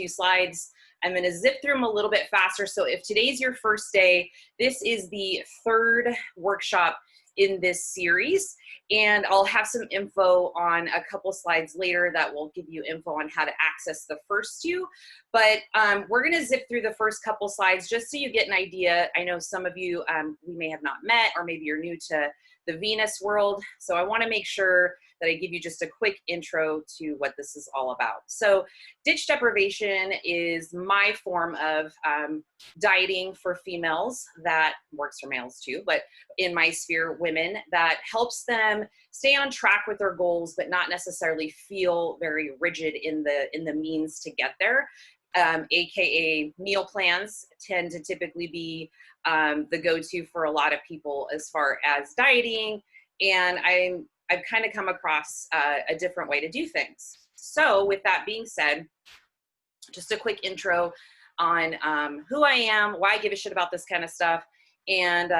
few slides. I'm going to zip through them a little bit faster. So if today's your first day, this is the third workshop in this series, and I'll have some info on a couple slides later that will give you info on how to access the first two. But we're going to zip through the first couple slides just so you get an idea. I know some of you we may have not met, or maybe you're new to the Venus world. So I want to make sure that I give you just a quick intro to what this is all about. So ditch deprivation is my form of dieting for females that works for males too, but in my sphere, women, that helps them stay on track with their goals, but not necessarily feel very rigid in the means to get there. AKA meal plans tend to typically be the go-to for a lot of people as far as dieting. And I've kind of come across a different way to do things. So with that being said, just a quick intro on who I am, why I give a shit about this kind of stuff, and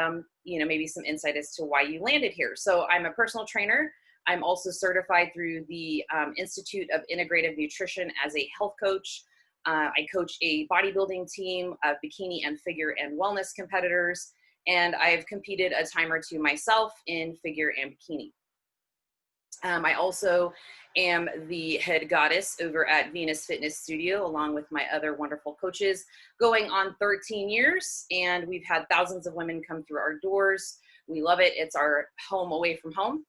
maybe some insight as to why you landed here. So I'm a personal trainer. I'm also certified through the Institute of Integrative Nutrition as a health coach. I coach a bodybuilding team of bikini and figure and wellness competitors, and I've competed a time or two myself in figure and bikini. I also am the head goddess over at Venus Fitness Studio, along with my other wonderful coaches, going on 13 years, and we've had thousands of women come through our doors. We love it. It's our home away from home.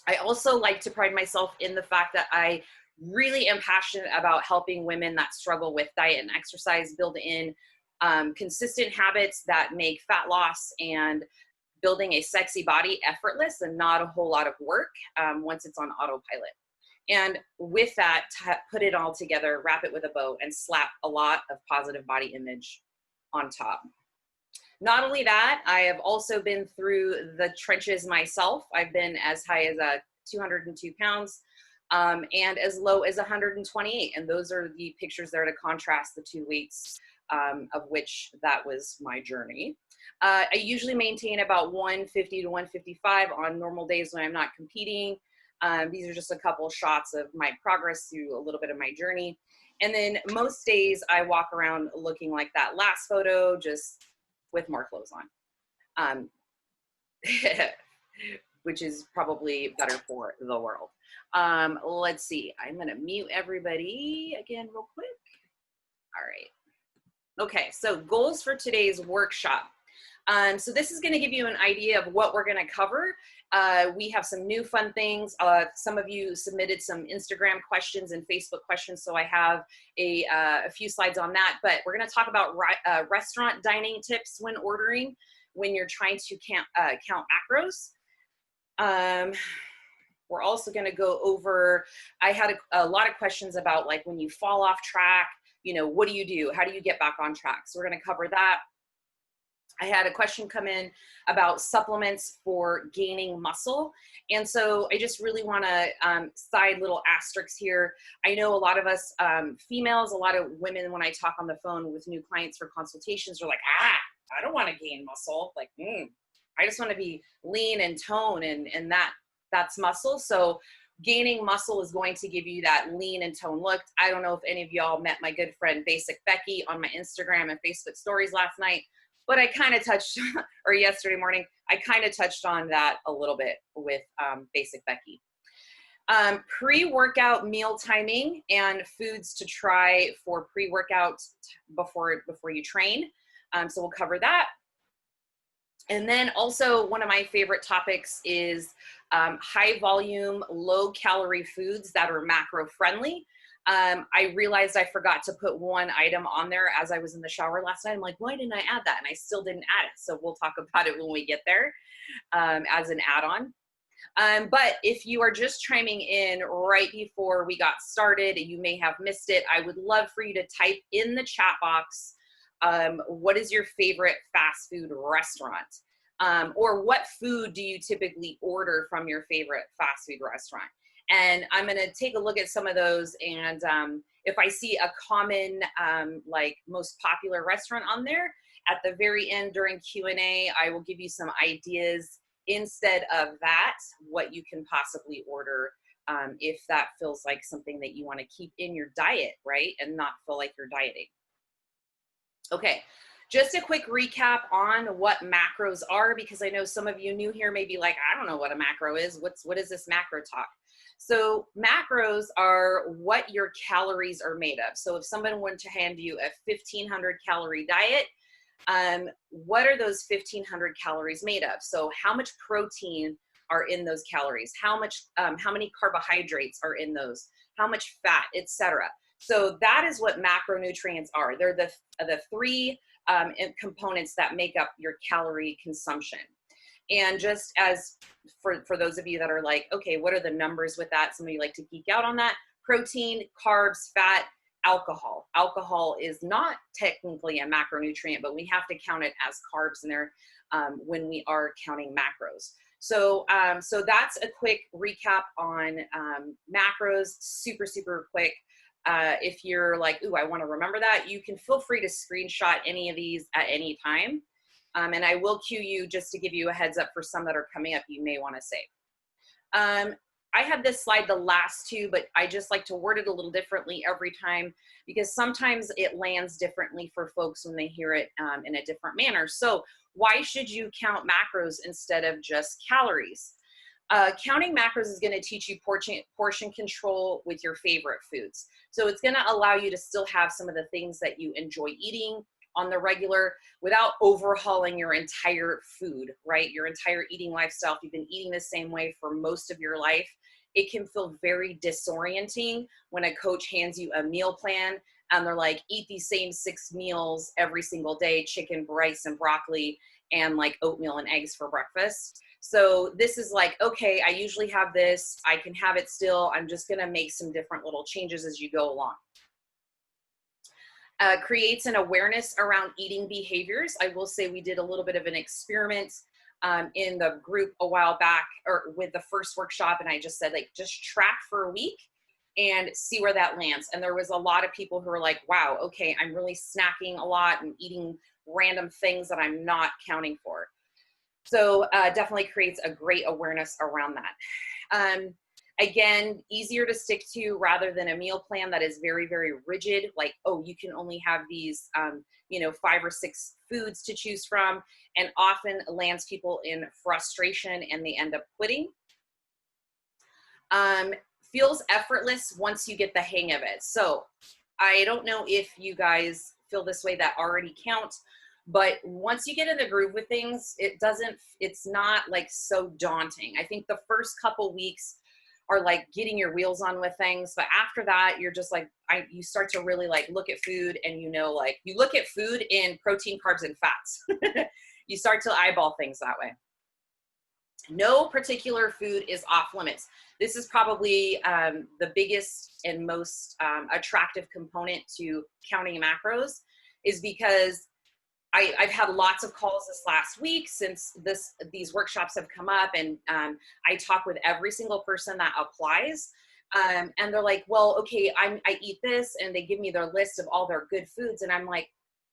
I also like to pride myself in the fact that I really am passionate about helping women that struggle with diet and exercise build in consistent habits that make fat loss and building a sexy body effortless and not a whole lot of work once it's on autopilot. And with that, put it all together, wrap it with a bow, and slap a lot of positive body image on top. Not only that, I have also been through the trenches myself. I've been as high as 202 pounds and as low as 128. And those are the pictures there to contrast the two weights of which that was my journey. I usually maintain about 150 to 155 on normal days when I'm not competing. These are just a couple shots of my progress through a little bit of my journey. And then most days I walk around looking like that last photo, just with more clothes on, which is probably better for the world. Let's see, I'm gonna mute everybody again real quick. All right. Okay, so goals for today's workshop. So this is going to give you an idea of what we're going to cover. We have some new fun things. Some of you submitted some Instagram questions and Facebook questions, so I have a few slides on that. But we're going to talk about restaurant dining tips when ordering, when you're trying to count macros. We're also going to go over, I had a lot of questions about like when you fall off track, what do you do? How do you get back on track? So we're going to cover that. I had a question come in about supplements for gaining muscle. And so I just really want to side little asterisks here. I know a lot of us females, a lot of women, when I talk on the phone with new clients for consultations, are like, I don't want to gain muscle. Like, I just want to be lean and tone, and that's muscle. So gaining muscle is going to give you that lean and tone look. I don't know if any of y'all met my good friend Basic Becky on my Instagram and Facebook stories last night, but I kind of touched, or yesterday morning, I kind of touched on that a little bit with Basic Becky. Pre-workout meal timing and foods to try for pre-workout before you train. So we'll cover that. And then also one of my favorite topics is high volume, low calorie foods that are macro friendly. I realized I forgot to put one item on there as I was in the shower last night. I'm like, why didn't I add that? And I still didn't add it. So we'll talk about it when we get there as an add-on. But if you are just chiming in right before we got started, you may have missed it. I would love for you to type in the chat box, what is your favorite fast food restaurant? Or what food do you typically order from your favorite fast food restaurant? And I'm going to take a look at some of those. And if I see a common, like most popular restaurant on there, at the very end during Q&A, I will give you some ideas instead of that, what you can possibly order if that feels like something that you want to keep in your diet, right? And not feel like you're dieting. Okay, just a quick recap on what macros are, because I know some of you new here may be like, I don't know what a macro is. What is this macro talk? So macros are what your calories are made of. So if someone were to hand you a 1,500 calorie diet, what are those 1,500 calories made of? So how much protein are in those calories? How many carbohydrates are in those? How much fat, etc. So that is what macronutrients are. They're the three components that make up your calorie consumption. And just as for those of you that are like, okay, what are the numbers with that? Some of you like to geek out on that. Protein, carbs, fat, alcohol. Alcohol is not technically a macronutrient, but we have to count it as carbs in there when we are counting macros. So that's a quick recap on macros, super, super quick. If you're like, ooh, I want to remember that, you can feel free to screenshot any of these at any time. And I will cue you just to give you a heads up for some that are coming up you may want to save. I have this slide, the last two, but I just like to word it a little differently every time because sometimes it lands differently for folks when they hear it in a different manner. So why should you count macros instead of just calories? Counting macros is going to teach you portion control with your favorite foods. So it's going to allow you to still have some of the things that you enjoy eating on the regular without overhauling your entire food, right? Your entire eating lifestyle. If you've been eating the same way for most of your life, it can feel very disorienting when a coach hands you a meal plan and they're like, eat these same 6 meals every single day, chicken, rice, and broccoli, and like oatmeal and eggs for breakfast. So this is like, okay, I usually have this, I can have it still. I'm just gonna make some different little changes as you go along. Creates an awareness around eating behaviors. I will say we did a little bit of an experiment in the group a while back, or with the first workshop, and I just said, like, just track for a week and see where that lands. And there was a lot of people who were like, wow, okay, I'm really snacking a lot and eating random things that I'm not counting for. So definitely creates a great awareness around that. Again, easier to stick to rather than a meal plan that is very, very rigid, like, oh, you can only have these, 5 or 6 foods to choose from, and often lands people in frustration and they end up quitting. Feels effortless once you get the hang of it. So I don't know if you guys feel this way that already count, but once you get in the groove with things, it's not like so daunting. I think the first couple weeks are like getting your wheels on with things. But after that, you're just like, you start to really like look at food and you look at food in protein, carbs, and fats. You start to eyeball things that way. No particular food is off limits. This is probably the biggest and most attractive component to counting macros, is because I've had lots of calls this last week since these workshops have come up, and I talk with every single person that applies, and they're like, well, okay, I eat this, and they give me their list of all their good foods, and I'm like,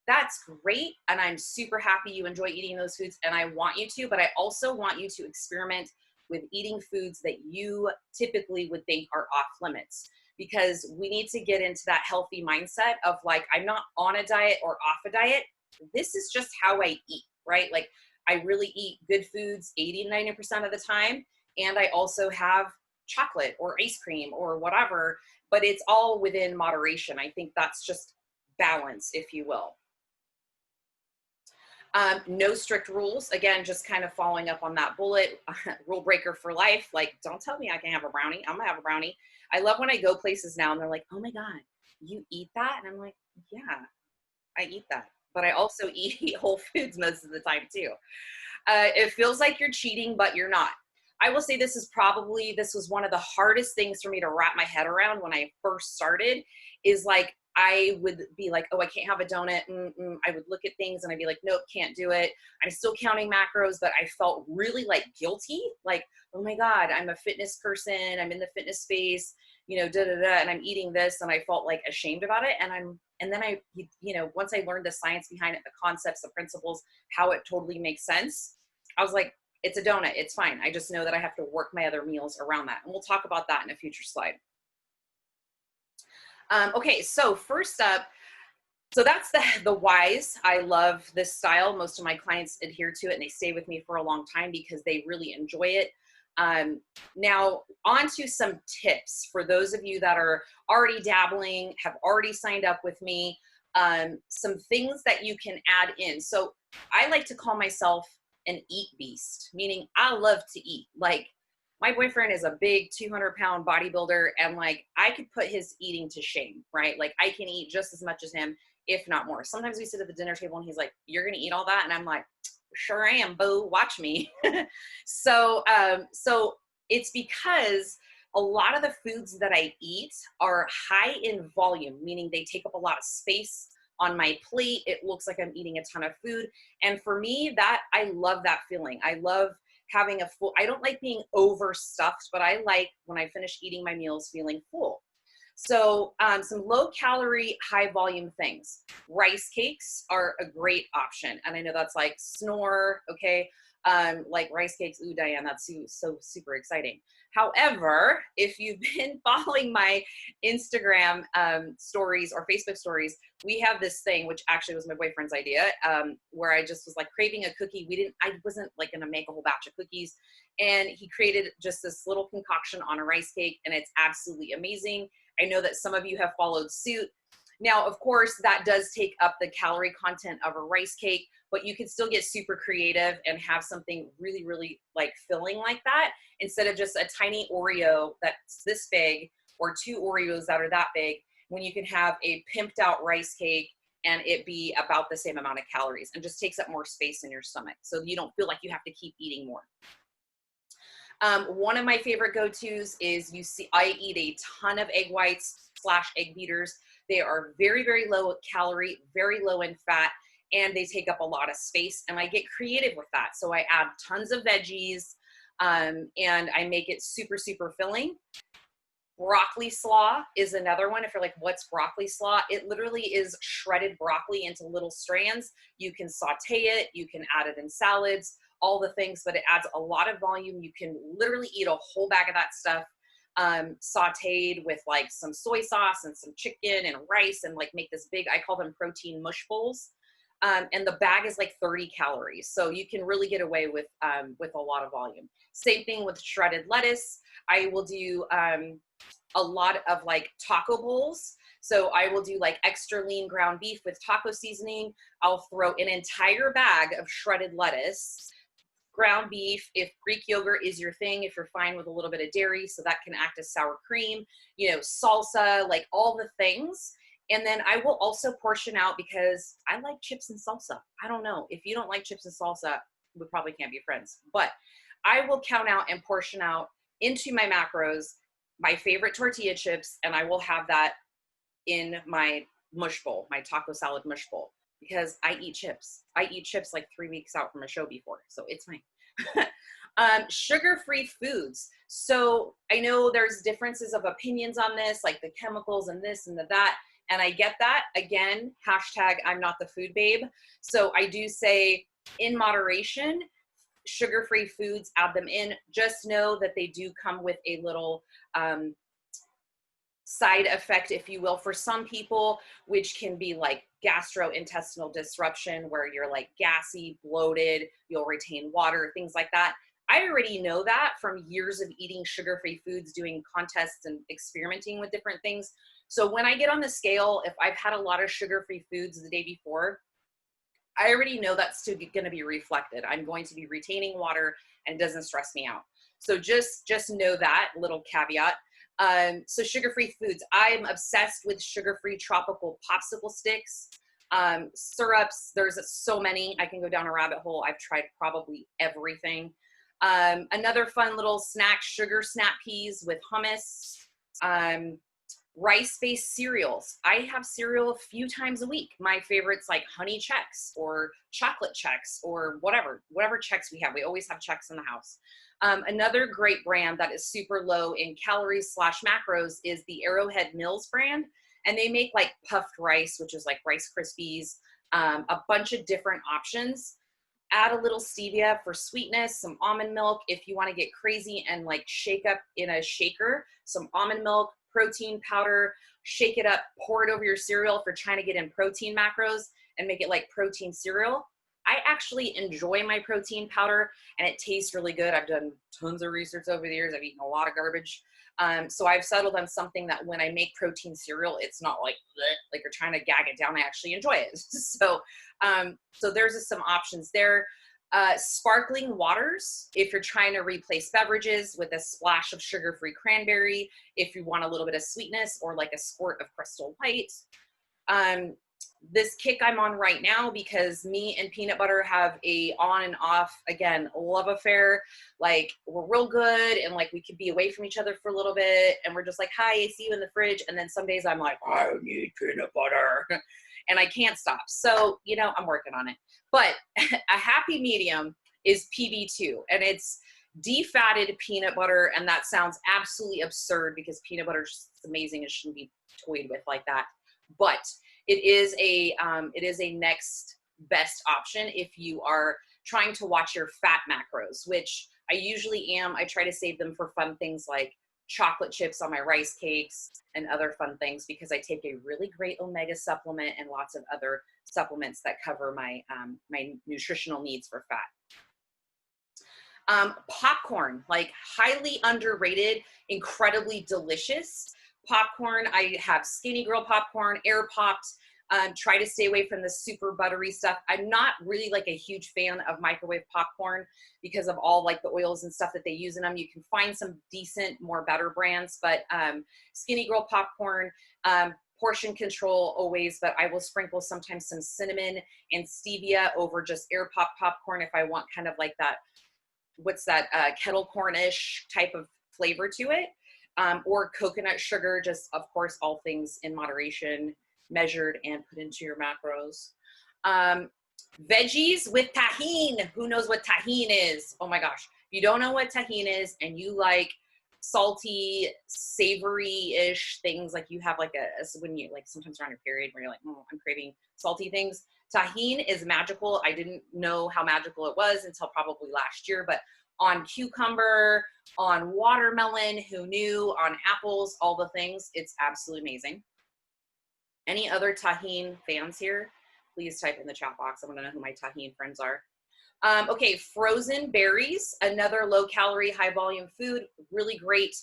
that's great, and I'm super happy you enjoy eating those foods, and I want you to, but I also want you to experiment with eating foods that you typically would think are off limits, because we need to get into that healthy mindset of like, I'm not on a diet or off a diet. This is just how I eat, right? Like, I really eat good foods 80-90% of the time. And I also have chocolate or ice cream or whatever, but it's all within moderation. I think that's just balance, if you will. No strict rules. Again, just kind of following up on that bullet, rule breaker for life. Like, don't tell me I can have a brownie. I'm gonna have a brownie. I love when I go places now and they're like, oh my God, you eat that? And I'm like, yeah, I eat that. But I also eat whole foods most of the time too. It feels like you're cheating, but you're not. I will say this was one of the hardest things for me to wrap my head around when I first started, is like, I would be like, oh, I can't have a donut. I would look at things and I'd be like, nope, can't do it. I'm still counting macros, but I felt really like guilty. Like, oh my God, I'm a fitness person. I'm in the fitness space, and I'm eating this. And I felt like ashamed about it. And then I, once I learned the science behind it, the concepts, the principles, how it totally makes sense, I was like, it's a donut. It's fine. I just know that I have to work my other meals around that. And we'll talk about that in a future slide. Okay, so first up, so that's the whys. I love this style. Most of my clients adhere to it and they stay with me for a long time because they really enjoy it. Now on to some tips for those of you that are already dabbling, have already signed up with me. Some things that you can add in. So I like to call myself an eat beast, meaning I love to eat. Like my boyfriend is a big 200-pound bodybuilder and like I could put his eating to shame, right? Like I can eat just as much as him, if not more. Sometimes we sit at the dinner table and he's like, "You're going to eat all that?" And I'm like, "Sure I am, boo, watch me." So it's because a lot of the foods that I eat are high in volume, meaning they take up a lot of space on my plate. It looks like I'm eating a ton of food. And for me, I love that feeling. I love having a full, I don't like being overstuffed, but I like when I finish eating my meals feeling full. So some low calorie, high volume things. Rice cakes are a great option. And I know that's like snore, okay? Like rice cakes, ooh, Diane, that's so super exciting. However, if you've been following my Instagram stories or Facebook stories, we have this thing, which actually was my boyfriend's idea, where I just was like craving a cookie. I wasn't like gonna make a whole batch of cookies. And he created just this little concoction on a rice cake and it's absolutely amazing. I know that some of you have followed suit. Now, of course, that does take up the calorie content of a rice cake, but you can still get super creative and have something really, really like filling like that instead of just a tiny Oreo that's this big or 2 Oreos that are that big, when you can have a pimped out rice cake and it be about the same amount of calories and just takes up more space in your stomach. So you don't feel like you have to keep eating more. One of my favorite go-tos is I eat a ton of egg whites / egg beaters. They are very, very low calorie, very low in fat, and they take up a lot of space. And I get creative with that. So I add tons of veggies and I make it super, super filling. Broccoli slaw is another one. If you're like, what's broccoli slaw? It literally is shredded broccoli into little strands. You can saute it. You can add it in salads, all the things, but it adds a lot of volume. You can literally eat a whole bag of that stuff sauteed with like some soy sauce and some chicken and rice and like make this big, I call them protein mush bowls. And the bag is like 30 calories. So you can really get away with a lot of volume. Same thing with shredded lettuce. I will do a lot of like taco bowls. So I will do like extra lean ground beef with taco seasoning. I'll throw an entire bag of shredded lettuce, ground beef, if Greek yogurt is your thing, if you're fine with a little bit of dairy, so that can act as sour cream, you know, salsa, like all the things. And then I will also portion out because I like chips and salsa. I don't know. If you don't like chips and salsa, we probably can't be friends. But I will count out and portion out into my macros my favorite tortilla chips, and I will have that in my mush bowl, my taco salad mush bowl, because I eat chips. I eat chips like 3 weeks out from a show before, so it's fine. Sugar-free foods. So I know there's differences of opinions on this, like the chemicals and this and that, and I get that. Again, hashtag I'm not the food babe. So I do say in moderation, sugar-free foods, add them in. Just know that they do come with a little side effect, if you will, for some people, which can be like gastrointestinal disruption, where you're like gassy, bloated, you'll retain water, things like that. I already know that from years of eating sugar-free foods, doing contests and experimenting with different things. So when I get on the scale, if I've had a lot of sugar-free foods the day before, I already know that's going to be reflected. I'm going to be retaining water and it doesn't stress me out. So just know that little caveat. So sugar-free foods. I'm obsessed with sugar-free tropical popsicle sticks, syrups. There's so many. I can go down a rabbit hole. I've tried probably everything. Another fun little snack, sugar snap peas with hummus. Rice-based cereals. I have cereal a few times a week. My favorites like honey Chex or chocolate Chex or whatever Chex we have. We always have Chex in the house. Another great brand that is super low in calories / macros is the Arrowhead Mills brand. And they make like puffed rice, which is like Rice Krispies, a bunch of different options. Add a little stevia for sweetness, some almond milk if you want to get crazy and like shake up in a shaker, some almond milk, protein powder, shake it up, pour it over your cereal if you're trying to get in protein macros and make it like protein cereal. I actually enjoy my protein powder and it tastes really good. I've done tons of research over the years. I've eaten a lot of garbage. So I've settled on something that when I make protein cereal, it's not like bleh, like you're trying to gag it down. I actually enjoy it. So there's some options there. Sparkling waters, if you're trying to replace beverages with a splash of sugar-free cranberry, if you want a little bit of sweetness or like a squirt of Crystal Light. This kick I'm on right now because me and peanut butter have a on and off, again, love affair. Like we're real good and like we could be away from each other for a little bit and we're just like, hi, I see you in the fridge. And then some days I'm like, I need peanut butter and I can't stop. So, you know, I'm working on it. But a happy medium is PB2 and it's defatted peanut butter. And that sounds absolutely absurd because peanut butter is just amazing. It shouldn't be toyed with like that. But it is a next best option if you are trying to watch your fat macros, which I usually am. I try to save them for fun things like chocolate chips on my rice cakes and other fun things because I take a really great omega supplement and lots of other supplements that cover my my nutritional needs for fat. Popcorn, like highly underrated, incredibly delicious. Popcorn, I have Skinny Girl popcorn, air popped. Try to stay away from the super buttery stuff. I'm not really like a huge fan of microwave popcorn because of all like the oils and stuff that they use in them. You can find some decent, more better brands, but Skinny Girl popcorn, portion control always, but I will sprinkle sometimes some cinnamon and stevia over just air pop popcorn if I want kind of like that, what's that, kettle cornish type of flavor to it. Or coconut sugar, just of course, all things in moderation, measured and put into your macros. Veggies with tahini. Who knows what tahini is? Oh my gosh. If you don't know what tahini is and you like salty, savory-ish things, like you have like when you like sometimes around your period where you're like, oh, I'm craving salty things. Tahini is magical. I didn't know how magical it was until probably last year, but on cucumber, on watermelon, who knew, on apples, all the things. It's absolutely amazing. Any other tahini fans here? Please type in the chat box. I want to know who my tahini friends are. Okay, frozen berries, another low calorie, high volume food, really great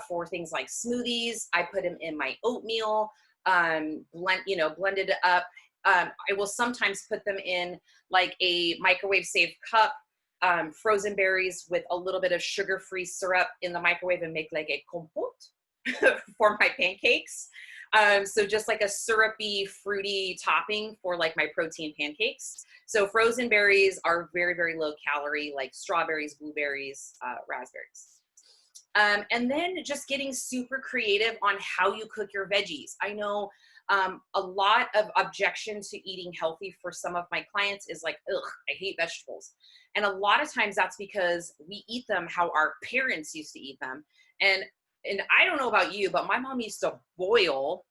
for things like smoothies. I put them in my oatmeal, blended up. I will sometimes put them in like a microwave safe cup. Frozen berries with a little bit of sugar-free syrup in the microwave and make like a compote for my pancakes. So just like a syrupy, fruity topping for like my protein pancakes. So frozen berries are very, very low calorie, like strawberries, blueberries, raspberries. And then just getting super creative on how you cook your veggies. I know a lot of objection to eating healthy for some of my clients is like, ugh, I hate vegetables. And a lot of times that's because we eat them how our parents used to eat them. And I don't know about you, but my mom used to boil,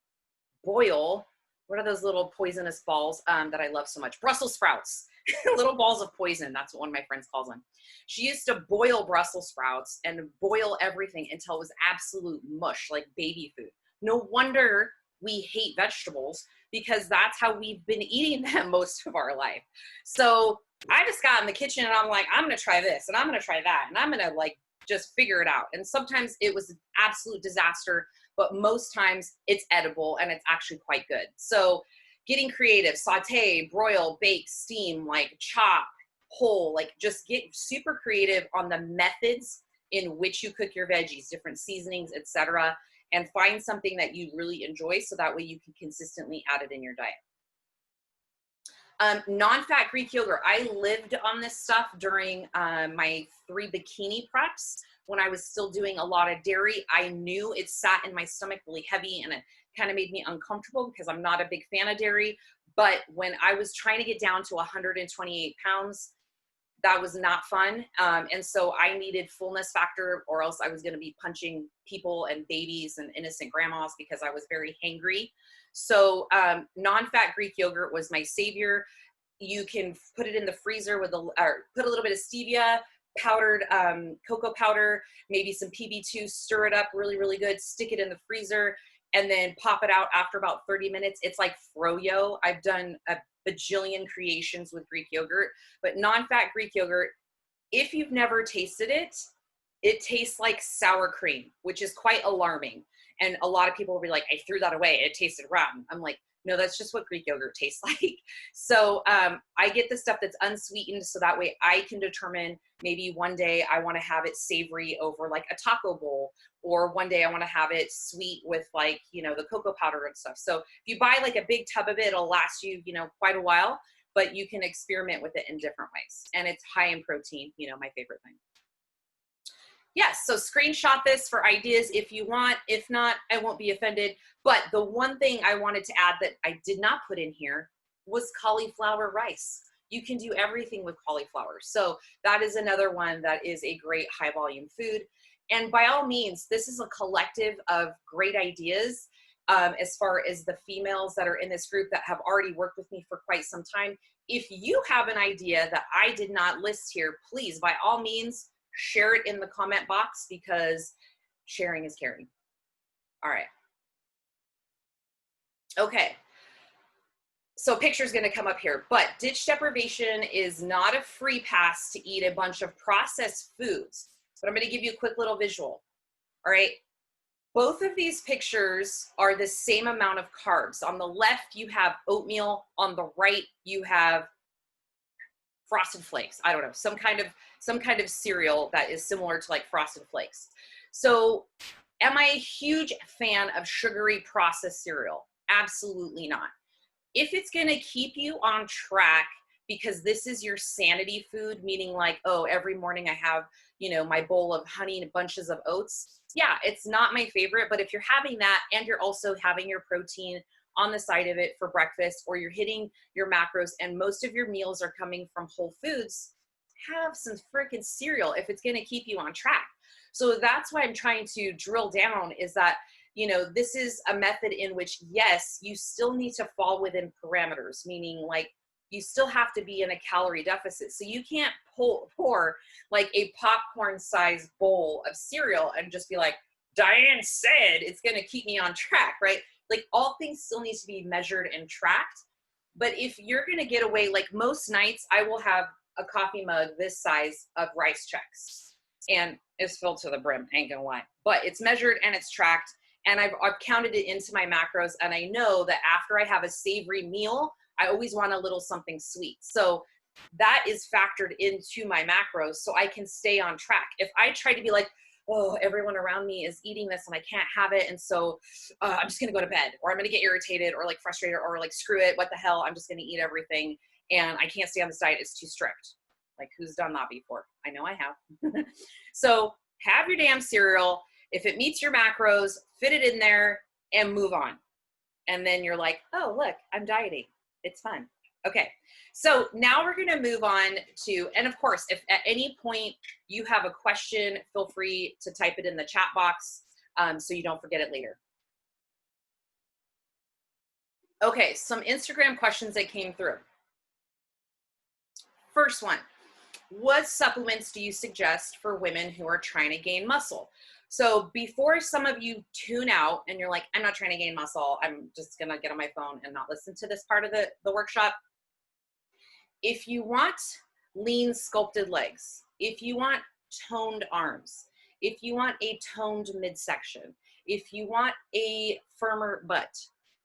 what are those little poisonous balls that I love so much? Brussels sprouts, little balls of poison. That's what one of my friends calls them. She used to boil Brussels sprouts and boil everything until it was absolute mush, like baby food. No wonder we hate vegetables because that's how we've been eating them most of our life. So I just got in the kitchen and I'm like, I'm going to try this and I'm going to try that. And I'm going to like just figure it out. And sometimes it was an absolute disaster, but most times it's edible and it's actually quite good. So getting creative, saute, broil, bake, steam, like chop, whole, like just get super creative on the methods in which you cook your veggies, different seasonings, etc., and find something that you really enjoy so that way you can consistently add it in your diet. Non-fat Greek yogurt. I lived on this stuff during my 3 bikini preps when I was still doing a lot of dairy. I knew it sat in my stomach really heavy and it kind of made me uncomfortable because I'm not a big fan of dairy. But when I was trying to get down to 128 pounds, that was not fun. And so I needed fullness factor or else I was going to be punching people and babies and innocent grandmas because I was very hangry. So non-fat Greek yogurt was my savior. You can put it in the freezer with or put a little bit of stevia, powdered cocoa powder, maybe some PB2, stir it up really, really good, stick it in the freezer, and then pop it out after about 30 minutes. It's like froyo. I've done a bajillion creations with Greek yogurt, but non-fat Greek yogurt, if you've never tasted it, it tastes like sour cream, which is quite alarming. And a lot of people will be like, I threw that away, it tasted rotten. I'm like, no, that's just what Greek yogurt tastes like. So I get the stuff that's unsweetened, so that way I can determine maybe one day I want to have it savory over like a taco bowl, or one day I want to have it sweet with like, you know, the cocoa powder and stuff. So if you buy like a big tub of it, it'll last you, you know, quite a while, but you can experiment with it in different ways. And it's high in protein, you know, my favorite thing. Yes, so screenshot this for ideas if you want. If not, I won't be offended. But the one thing I wanted to add that I did not put in here was cauliflower rice. You can do everything with cauliflower. So that is another one that is a great high volume food. And by all means, this is a collective of great ideas as far as the females that are in this group that have already worked with me for quite some time. If you have an idea that I did not list here, please, by all means, share it in the comment box, because sharing is caring. All right. Okay. So picture's going to come up here, but ditch deprivation is not a free pass to eat a bunch of processed foods. But I'm going to give you a quick little visual. All right. Both of these pictures are the same amount of carbs. On the left, you have oatmeal. On the right, you have Frosted Flakes. I don't know, some kind of cereal that is similar to like Frosted Flakes. So am I a huge fan of sugary processed cereal? Absolutely not. If it's going to keep you on track because this is your sanity food, meaning like, oh, every morning I have, you know, my bowl of honey and bunches of oats. Yeah, it's not my favorite, but if you're having that and you're also having your protein on the side of it for breakfast, or you're hitting your macros and most of your meals are coming from whole foods, have some freaking cereal if it's going to keep you on track. So that's why I'm trying to drill down, is that, you know, this is a method in which, yes, you still need to fall within parameters, meaning like you still have to be in a calorie deficit. So you can't pour like a popcorn sized bowl of cereal and just be like, Diane said it's going to keep me on track, right? Like all things still needs to be measured and tracked. But if you're going to get away, like most nights, I will have a coffee mug this size of rice checks, and it's filled to the brim, ain't gonna lie. But it's measured and it's tracked, and I've counted it into my macros, and I know that after I have a savory meal, I always want a little something sweet. So that is factored into my macros so I can stay on track. If I try to be like, oh, everyone around me is eating this and I can't have it, and so I'm just gonna go to bed, or I'm gonna get irritated or like frustrated, or like, screw it, what the hell, I'm just gonna eat everything and I can't stay on this diet, it's too strict. Like, who's done that before? I know I have. So have your damn cereal. If it meets your macros, fit it in there and move on. And then you're like, oh, look, I'm dieting. It's fun. Okay, so now we're gonna move on to, and of course, if at any point you have a question, feel free to type it in the chat box so you don't forget it later. Okay, some Instagram questions that came through. First one, what supplements do you suggest for women who are trying to gain muscle? So before some of you tune out and you're like, I'm not trying to gain muscle, I'm just gonna get on my phone and not listen to this part of the workshop. If you want lean sculpted legs, if you want toned arms, if you want a toned midsection, if you want a firmer butt,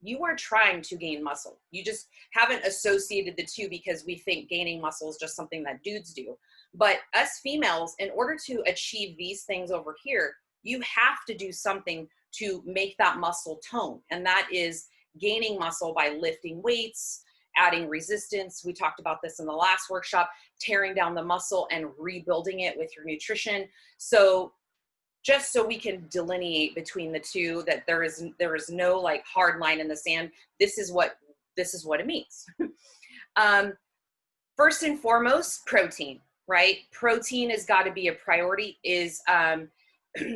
you are trying to gain muscle. You just haven't associated the two because we think gaining muscle is just something that dudes do. But us females, in order to achieve these things over here, you have to do something to make that muscle tone. And that is gaining muscle by lifting weights, adding resistance. We talked about this in the last workshop, tearing down the muscle and rebuilding it with your nutrition. So just so we can delineate between the two, that there is no like hard line in the sand. This is what it means. First and foremost, protein, right? Protein has got to be a priority. Is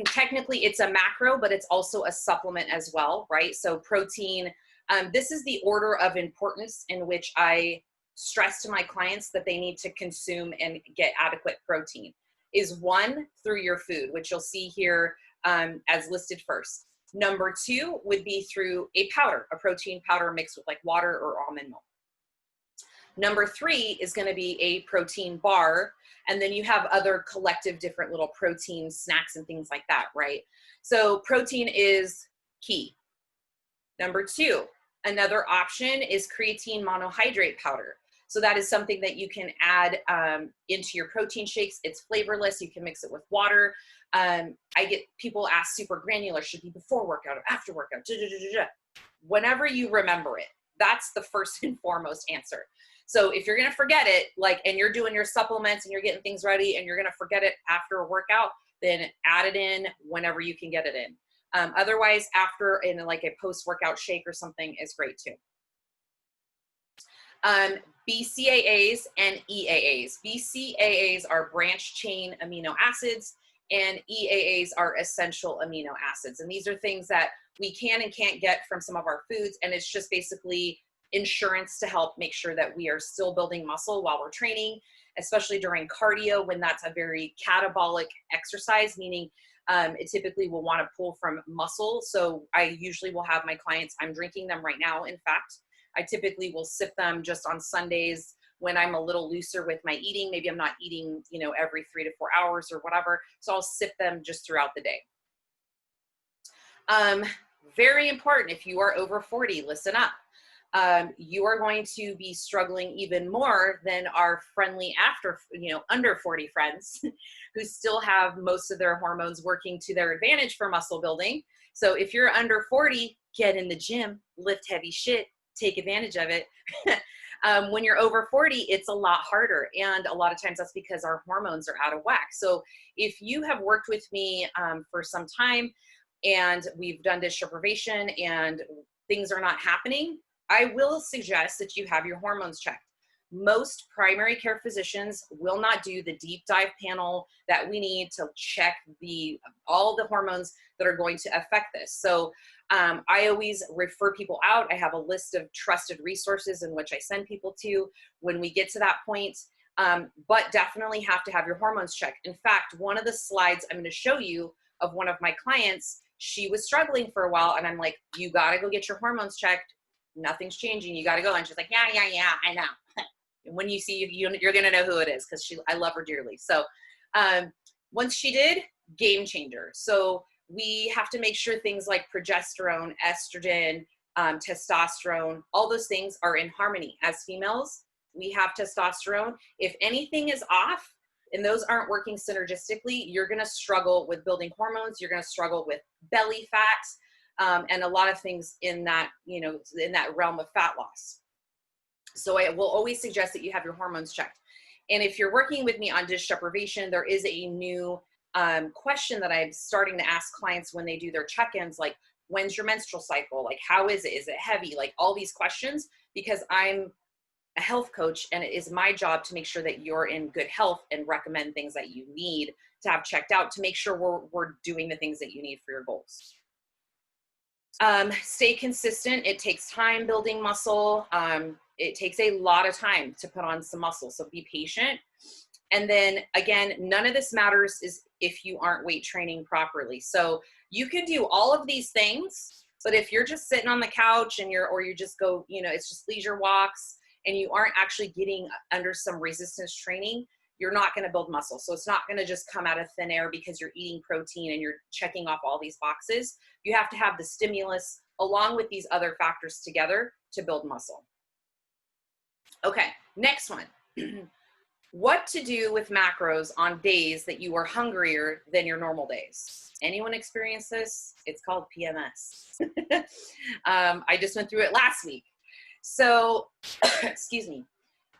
technically it's a macro, but it's also a supplement as well, right? So protein, this is the order of importance in which I stress to my clients that they need to consume and get adequate protein is 1, through your food, which you'll see here as listed first. Number 2 would be through a powder, a protein powder mixed with like water or almond milk. Number 3 is going to be a protein bar. And then you have other collective different little protein snacks and things like that, right? So protein is key. Number 2, another option is creatine monohydrate powder. So that is something that you can add into your protein shakes. It's flavorless. You can mix it with water. I get people ask super granular, should be before workout or after workout, whenever you remember it. That's the first and foremost answer. So if you're going to forget it, like, and you're doing your supplements and you're getting things ready and you're going to forget it after a workout, then add it in whenever you can get it in. Otherwise, after in like a post-workout shake or something is great too. BCAAs and EAAs. BCAAs are branch chain amino acids and EAAs are essential amino acids. And these are things that we can and can't get from some of our foods. And it's just basically insurance to help make sure that we are still building muscle while we're training, especially during cardio when that's a very catabolic exercise, meaning it typically will want to pull from muscle. So I usually will have my clients, I'm drinking them right now. In fact, I typically will sip them just on Sundays when I'm a little looser with my eating. Maybe I'm not eating, you know, every 3 to 4 hours or whatever. So I'll sip them just throughout the day. Very important, if you are over 40, listen up. You are going to be struggling even more than our friendly under 40 friends who still have most of their hormones working to their advantage for muscle building. So if you're under 40, get in the gym, lift heavy shit, take advantage of it. When you're over 40, it's a lot harder. And a lot of times that's because our hormones are out of whack. So if you have worked with me for some time and we've done dish deprivation and things are not happening, I will suggest that you have your hormones checked. Most primary care physicians will not do the deep dive panel that we need to check all the hormones that are going to affect this. So I always refer people out. I have a list of trusted resources in which I send people to when we get to that point, but definitely have to have your hormones checked. In fact, one of the slides I'm going to show you of one of my clients, she was struggling for a while and I'm like, you got to go get your hormones checked. Nothing's changing. You got to go. And she's like, yeah, I know. And when you see, you're going to know who it is because I love her dearly. So once she did, game changer. So we have to make sure things like progesterone, estrogen, testosterone, all those things are in harmony. As females, we have testosterone. If anything is off and those aren't working synergistically, you're going to struggle with building hormones. You're going to struggle with belly fat. And a lot of things in that, in that realm of fat loss. So I will always suggest that you have your hormones checked. And if you're working with me on dish deprivation, there is a new question that I'm starting to ask clients when they do their check-ins, like, when's your menstrual cycle? Like, how is it? Is it heavy? Like all these questions, because I'm a health coach and it is my job to make sure that you're in good health and recommend things that you need to have checked out to make sure we're doing the things that you need for your goals. Stay consistent. It takes time building muscle. It takes a lot of time to put on some muscle. So be patient. And then again, none of this matters is if you aren't weight training properly. So you can do all of these things, but if you're just sitting on the couch and or you just go, it's just leisure walks and you aren't actually getting under some resistance training, you're not going to build muscle. So it's not going to just come out of thin air because you're eating protein and you're checking off all these boxes. You have to have the stimulus along with these other factors together to build muscle. Okay, next one. What to do with macros on days that you are hungrier than your normal days? Anyone experience this? It's called PMS. I just went through it last week. So, excuse me,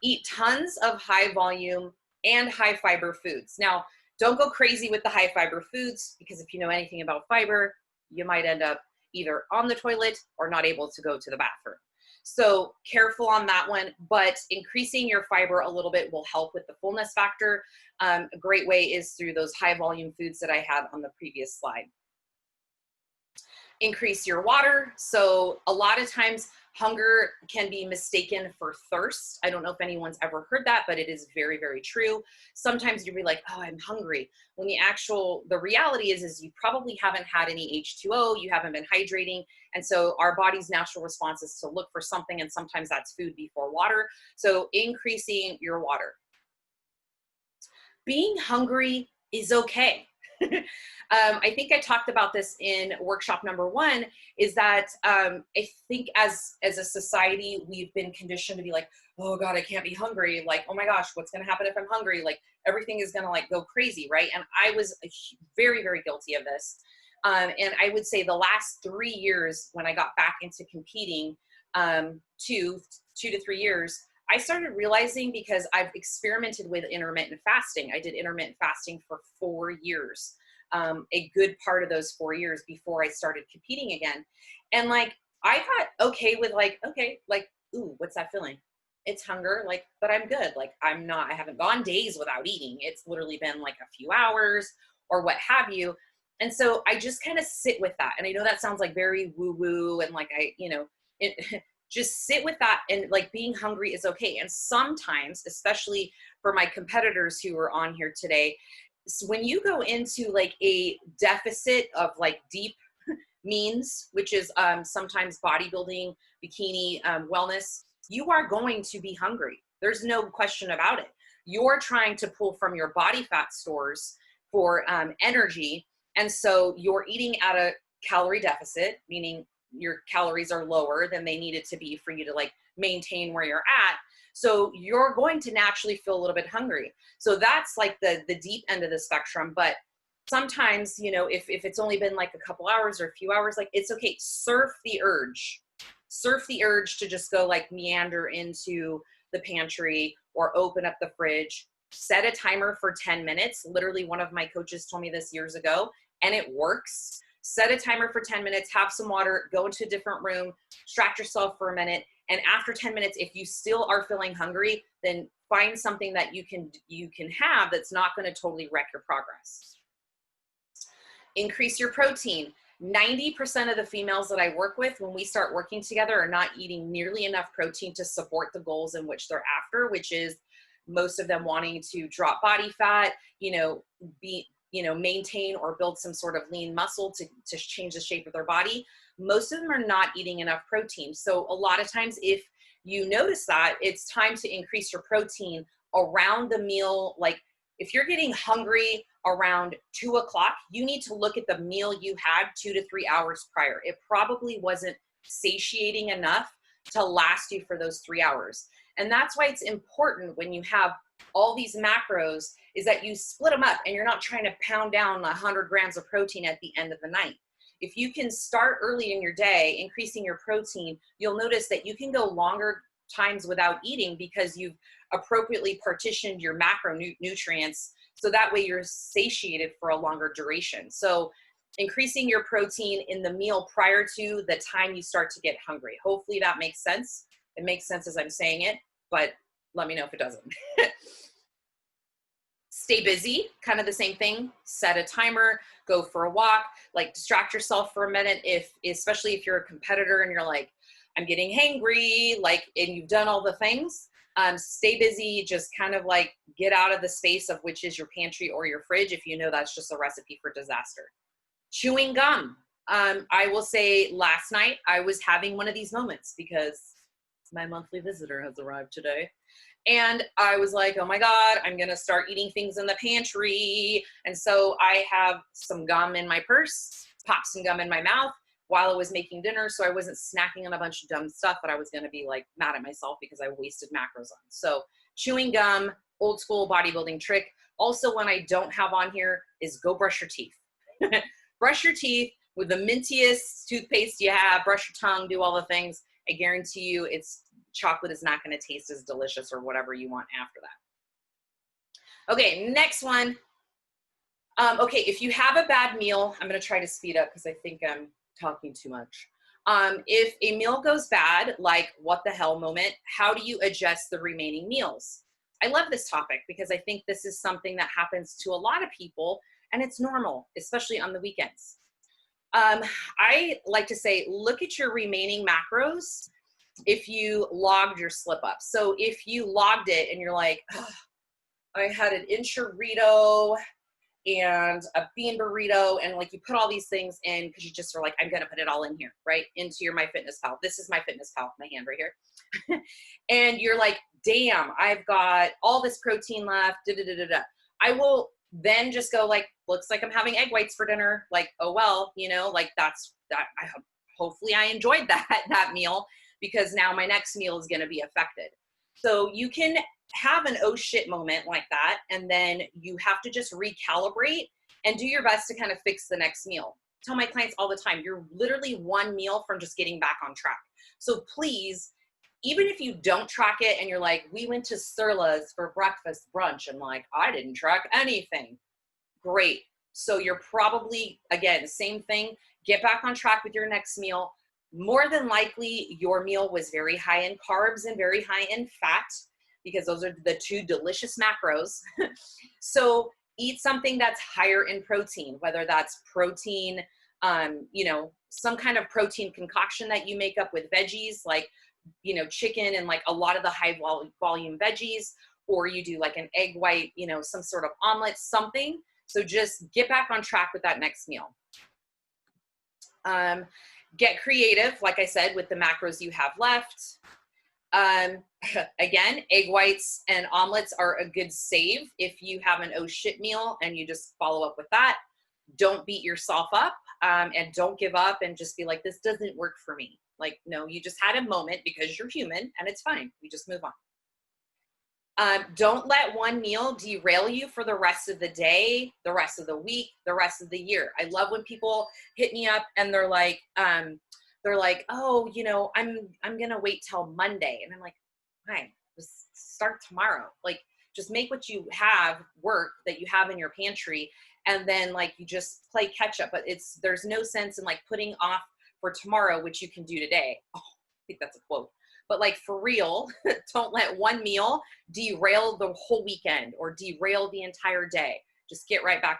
eat tons of high volume and high fiber foods. Now, don't go crazy with the high fiber foods because if you know anything about fiber, you might end up either on the toilet or not able to go to the bathroom. So careful on that one, but increasing your fiber a little bit will help with the fullness factor. A great way is through those high volume foods that I had on the previous slide. Increase your water. So a lot of times hunger can be mistaken for thirst. I don't know if anyone's ever heard that, but it is very, very true. Sometimes you'll be like, oh, I'm hungry. When the reality is you probably haven't had any H2O, you haven't been hydrating. And so our body's natural response is to look for something, and sometimes that's food before water. So increasing your water. Being hungry is okay. I think I talked about this in workshop number 1, is that I think as a society, we've been conditioned to be like, oh God, I can't be hungry. Like, oh my gosh, what's going to happen if I'm hungry? Like everything is going to like go crazy, right? And I was very, very guilty of this. And I would say the last 3 years when I got back into competing, 2 to 3 years, I started realizing, because I've experimented with intermittent fasting. I did intermittent fasting for 4 years, a good part of those 4 years before I started competing again. And like, I got okay with like, okay, like, ooh, what's that feeling? It's hunger, like, but I'm good. Like, I haven't gone days without eating. It's literally been like a few hours or what have you. And so I just kind of sit with that. And I know that sounds like very woo woo, and like just sit with that, and like being hungry is okay. And sometimes, especially for my competitors who are on here today, when you go into like a deficit of like deep means, which is sometimes bodybuilding, bikini, wellness, you are going to be hungry. There's no question about it. You're trying to pull from your body fat stores for energy. And so you're eating at a calorie deficit, meaning your calories are lower than they needed to be for you to like maintain where you're at. So you're going to naturally feel a little bit hungry. So that's like the deep end of the spectrum. But sometimes, if it's only been like a couple hours or a few hours, like it's okay. Surf the urge to just go like meander into the pantry or open up the fridge. Set a timer for 10 minutes. Literally, one of my coaches told me this years ago, and it works. Set a timer for 10 minutes, have some water, go into a different room, distract yourself for a minute. And after 10 minutes, if you still are feeling hungry, then find something that you can have that's not going to totally wreck your progress. Increase your protein. 90% of the females that I work with, when we start working together, are not eating nearly enough protein to support the goals in which they're after, which is most of them wanting to drop body fat, maintain or build some sort of lean muscle to change the shape of their body. Most of them are not eating enough protein. So a lot of times, if you notice that, it's time to increase your protein around the meal. Like if you're getting hungry around 2 o'clock, you need to look at the meal you had 2 to 3 hours prior. It probably wasn't satiating enough to last you for those 3 hours. And that's why it's important when you have all these macros, is that you split them up and you're not trying to pound down 100 grams of protein at the end of the night. If you can start early in your day, increasing your protein, you'll notice that you can go longer times without eating because you've appropriately partitioned your macronutrients. So that way you're satiated for a longer duration. So increasing your protein in the meal prior to the time you start to get hungry. Hopefully that makes sense. It makes sense as I'm saying it, but let me know if it doesn't. Stay busy, kind of the same thing. Set a timer, go for a walk, like distract yourself for a minute. Especially if you're a competitor and you're like, I'm getting hangry, like, and you've done all the things, stay busy, just kind of like get out of the space of which is your pantry or your fridge, if you know that's just a recipe for disaster. Chewing gum. I will say last night I was having one of these moments because my monthly visitor has arrived today. And I was like, oh my God, I'm going to start eating things in the pantry. And so I have some gum in my purse, popped some gum in my mouth while I was making dinner. So I wasn't snacking on a bunch of dumb stuff that I was going to be like mad at myself because I wasted macros on. So chewing gum, old school bodybuilding trick. Also, when I don't have on here is go brush your teeth. Brush your teeth with the mintiest toothpaste you have, brush your tongue, do all the things. I guarantee you chocolate is not going to taste as delicious or whatever you want after that. Okay, next one. Okay, if you have a bad meal, I'm going to try to speed up because I think I'm talking too much. If a meal goes bad, like what the hell moment, how do you adjust the remaining meals? I love this topic because I think this is something that happens to a lot of people and it's normal, especially on the weekends. I like to say, look at your remaining macros if you logged your slip up. So if you logged it and you're like, oh, I had an enchilada and a bean burrito, and like you put all these things in because you just were like, I'm gonna put it all in here, right? Into your MyFitnessPal. This is MyFitnessPal, my hand right here. And you're like, damn, I've got all this protein left, da da da da da. I will then just go like, looks like I'm having egg whites for dinner. Like, oh well, you know, like that's that. Hopefully I enjoyed that meal, because now my next meal is gonna be affected. So you can have an oh shit moment like that, and then you have to just recalibrate and do your best to kind of fix the next meal. I tell my clients all the time, you're literally one meal from just getting back on track. So please, even if you don't track it and you're like, we went to Surla's for breakfast brunch and like, I didn't track anything. Great. So you're probably, again, same thing, get back on track with your next meal. More than likely your meal was very high in carbs and very high in fat, because those are the two delicious macros. So eat something that's higher in protein, whether that's protein, you know, some kind of protein concoction that you make up with veggies, like, you know, chicken and like a lot of the high volume veggies, or you do like an egg white, you know, some sort of omelet, something. So just get back on track with that next meal. Get creative, like I said, with the macros you have left. Again, egg whites and omelets are a good save if you have an oh shit meal and you just follow up with that. Don't beat yourself up, and don't give up and just be like, this doesn't work for me. Like, no, you just had a moment because you're human and it's fine. We just move on. Don't let one meal derail you for the rest of the day, the rest of the week, the rest of the year. I love when people hit me up and they're like, oh, you know, I'm going to wait till Monday. And I'm like, fine, just start tomorrow. Like, just make what you have work that you have in your pantry. And then like, you just play catch up, but there's no sense in like putting off for tomorrow, which you can do today. Oh, I think that's a quote, but like for real, don't let one meal derail the whole weekend or derail the entire day. Just get right back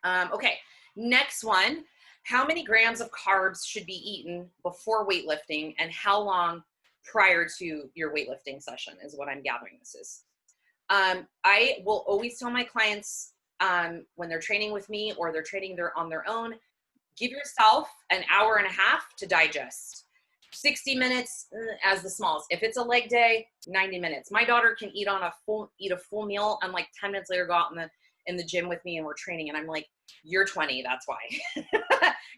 on. Okay. Next one. How many grams of carbs should be eaten before weightlifting, and how long prior to your weightlifting session is what I'm gathering this is. I will always tell my clients when they're training with me or they're training on their own, give yourself an hour and a half to digest. 60 minutes as the smallest. If it's a leg day, 90 minutes. My daughter can eat a full meal and like 10 minutes later go out in the gym with me and we're training, and I'm like, you're 20, that's why.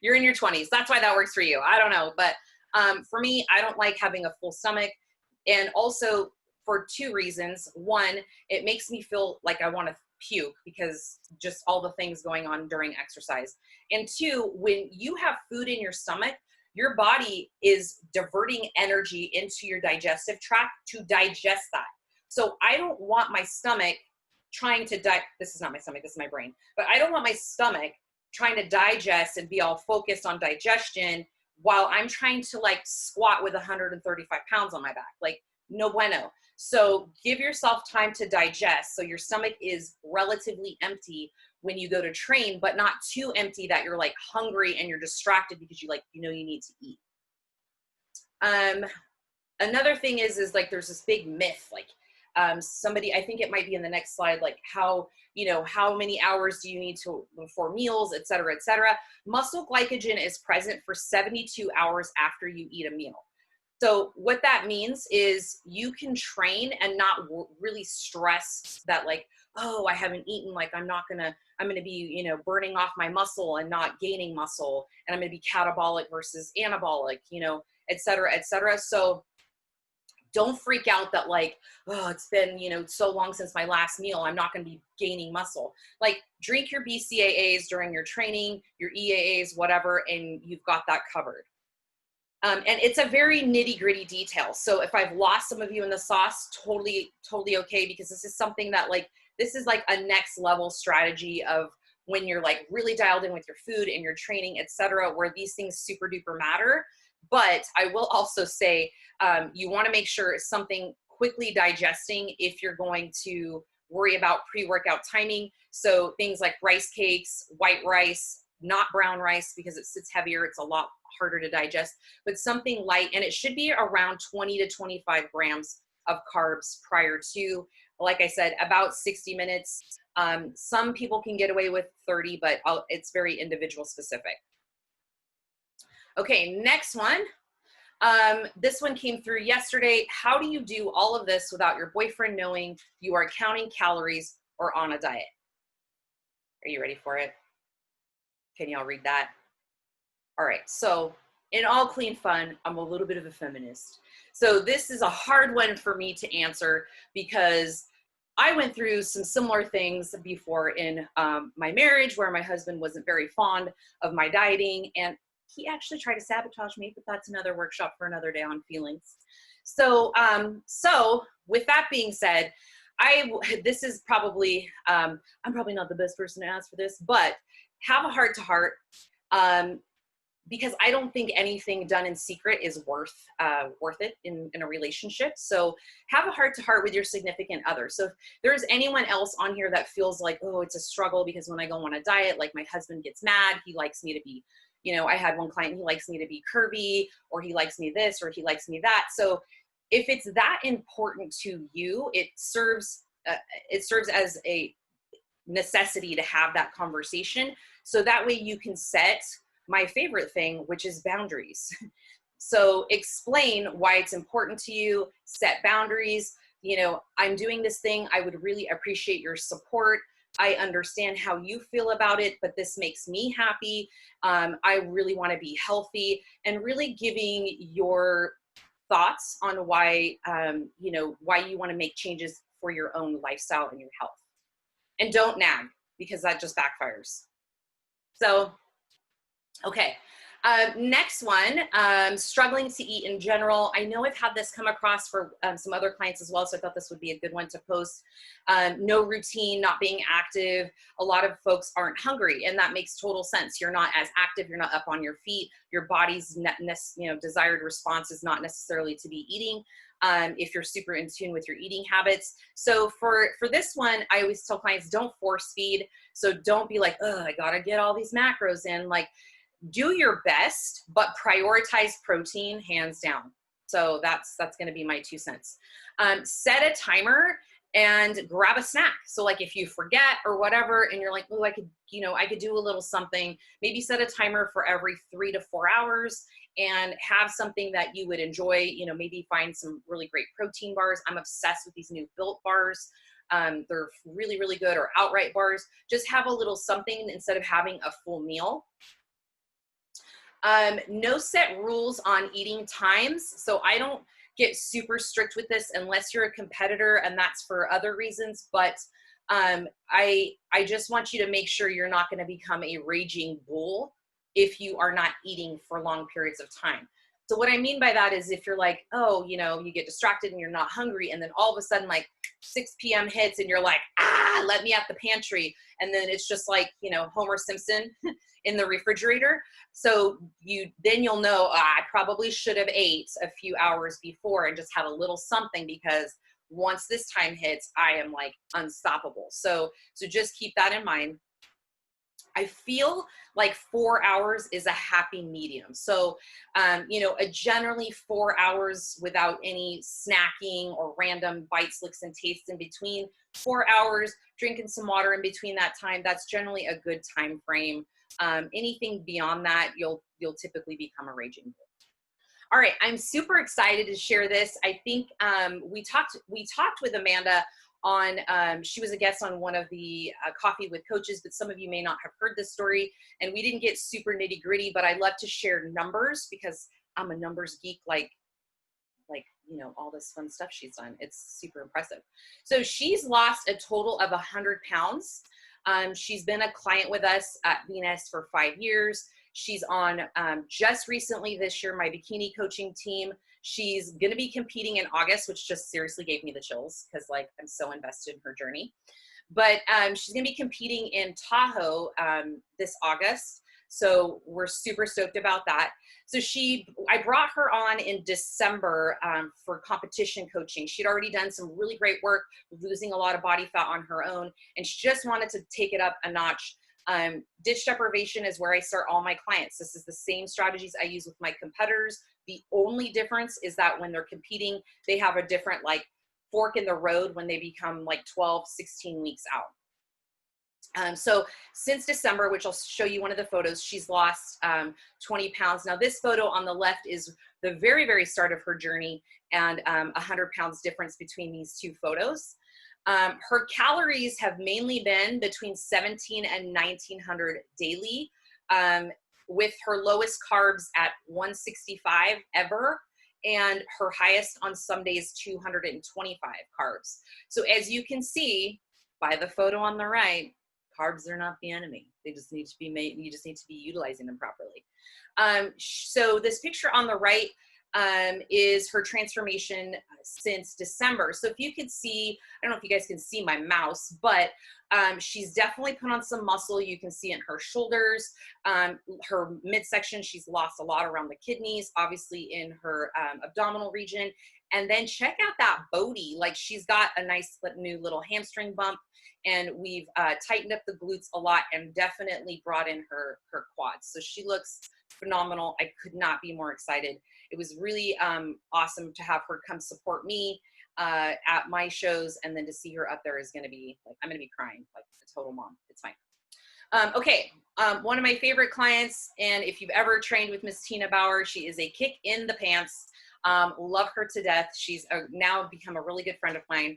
You're in your 20s. That's why that works for you. I don't know. But for me, I don't like having a full stomach. And also for two reasons. One, it makes me feel like I want to puke because just all the things going on during exercise. And two, when you have food in your stomach, your body is diverting energy into your digestive tract to digest that. So I don't want my stomach trying to this is not my stomach, this is my brain, but I don't want my stomach trying to digest and be all focused on digestion while I'm trying to like squat with 135 pounds on my back. Like, no bueno. So give yourself time to digest so your stomach is relatively empty when you go to train, but not too empty that you're like hungry and you're distracted because you need to eat. Another thing is like there's this big myth, like somebody, I think it might be in the next slide, like how many hours do you need before meals, et cetera, et cetera. Muscle glycogen is present for 72 hours after you eat a meal. So what that means is you can train and not really stress that like, oh, I haven't eaten, like I'm going to be, burning off my muscle and not gaining muscle, and I'm going to be catabolic versus anabolic, et cetera, et cetera. So don't freak out that like, oh, it's been, so long since my last meal, I'm not going to be gaining muscle. Like, drink your BCAAs during your training, your EAAs, whatever, and you've got that covered. And it's a very nitty gritty detail. So if I've lost some of you in the sauce, totally okay, because this is something that like, this is like a next level strategy of when you're like really dialed in with your food and your training, et cetera, where these things super duper matter. But I will also say, you want to make sure it's something quickly digesting if you're going to worry about pre-workout timing. So things like rice cakes, white rice, not brown rice because it sits heavier. It's a lot harder to digest, but something light, and it should be around 20 to 25 grams of carbs prior to, like I said, about 60 minutes. Some people can get away with 30, but it's very individual specific. Okay, next one. This one came through yesterday. How do you do all of this without your boyfriend knowing you are counting calories or on a diet? Are you ready for it? Can y'all read that? All right, so in all clean fun, I'm a little bit of a feminist. So this is a hard one for me to answer because I went through some similar things before in my marriage where my husband wasn't very fond of my dieting, and he actually tried to sabotage me, but that's another workshop for another day on feelings. So, so with that being said, this is probably, I'm probably not the best person to ask for this, but have a heart to heart, because I don't think anything done in secret is worth it in a relationship. So have a heart to heart with your significant other. So if there's anyone else on here that feels like, oh, it's a struggle because when I go on a diet, like my husband gets mad, he likes me to be, you know, I had one client, he likes me to be curvy, or he likes me this, or he likes me that. So if it's that important to you, it serves as a necessity to have that conversation. So that way you can set my favorite thing, which is boundaries. So explain why it's important to you, set boundaries. You know, I'm doing this thing. I would really appreciate your support. I understand how you feel about it, but this makes me happy. I really want to be healthy, and really giving your thoughts on why, you know, why you want to make changes for your own lifestyle and your health. And don't nag, because that just backfires. So, okay. Next one, struggling to eat in general. I know I've had this come across for some other clients as well, so I thought this would be a good one to post. No routine, not being active. A lot of folks aren't hungry, and that makes total sense. You're not as active, you're not up on your feet. Your body's desired response is not necessarily to be eating if you're super in tune with your eating habits. So for this one, I always tell clients, don't force feed. So don't be like, oh, I gotta get all these macros in. Like, do your best, but prioritize protein hands down. So that's going to be my 2 cents. Set a timer and grab a snack. So like if you forget or whatever, and you're like, oh, I could do a little something, maybe set a timer for every 3 to 4 hours and have something that you would enjoy. You know, maybe find some really great protein bars. I'm obsessed with these new Built bars. They're really, really good, or outright bars. Just have a little something instead of having a full meal. No set rules on eating times. So I don't get super strict with this unless you're a competitor, and that's for other reasons. But I just want you to make sure you're not going to become a raging bull if you are not eating for long periods of time. So what I mean by that is if you're like, oh, you know, you get distracted and you're not hungry, and then all of a sudden like 6 p.m. hits and you're like, let me at the pantry. And then it's just like, you know, Homer Simpson in the refrigerator. So you'll know, I probably should have ate a few hours before and just had a little something, because once this time hits, I am like unstoppable. So just keep that in mind. I feel like 4 hours is a happy medium. So, generally 4 hours without any snacking or random bites, licks, and tastes in between. 4 hours, drinking some water in between that time, that's generally a good time frame. Anything beyond that, you'll typically become a raging bull. All right, I'm super excited to share this. I think we talked with Amanda on, she was a guest on one of the Coffee with Coaches, but some of you may not have heard this story, and we didn't get super nitty gritty, but I love to share numbers because I'm a numbers geek, like, all this fun stuff she's done. It's super impressive. So she's lost a total of 100 pounds. She's been a client with us at Venus for 5 years. She's on, just recently this year, my bikini coaching team. She's going to be competing in August, which just seriously gave me the chills because I'm so invested in her journey. But she's going to be competing in Tahoe this August. So we're super stoked about that. So I brought her on in December for competition coaching. She'd already done some really great work, losing a lot of body fat on her own, and she just wanted to take it up a notch. Ditch deprivation is where I start all my clients. This is the same strategies I use with my competitors. The only difference is that when they're competing, they have a different like fork in the road when they become like 12, 16 weeks out. So since December, which I'll show you one of the photos, she's lost 20 pounds. Now this photo on the left is the very, very start of her journey, and 100 pounds difference between these two photos. Her calories have mainly been between 17 and 1900 daily, with her lowest carbs at 165 ever, and her highest on some days 225 carbs. So as you can see by the photo on the right, carbs are not the enemy. They just need to be made. You just need to be utilizing them properly. So this picture on the right is her transformation since December. So if you could see, I don't know if you guys can see my mouse, but she's definitely put on some muscle. You can see in her shoulders, her midsection, she's lost a lot around the kidneys, obviously in her abdominal region. And then check out that booty. Like she's got a nice new little hamstring bump, and we've tightened up the glutes a lot and definitely brought in her quads. So she looks phenomenal. I could not be more excited. It was really awesome to have her come support me at my shows, and then to see her up there is going to be like, I'm going to be crying like a total mom. It's fine. Okay. One of my favorite clients, and if you've ever trained with Miss Tina Bauer, she is a kick in the pants. Love her to death. She's now become a really good friend of mine.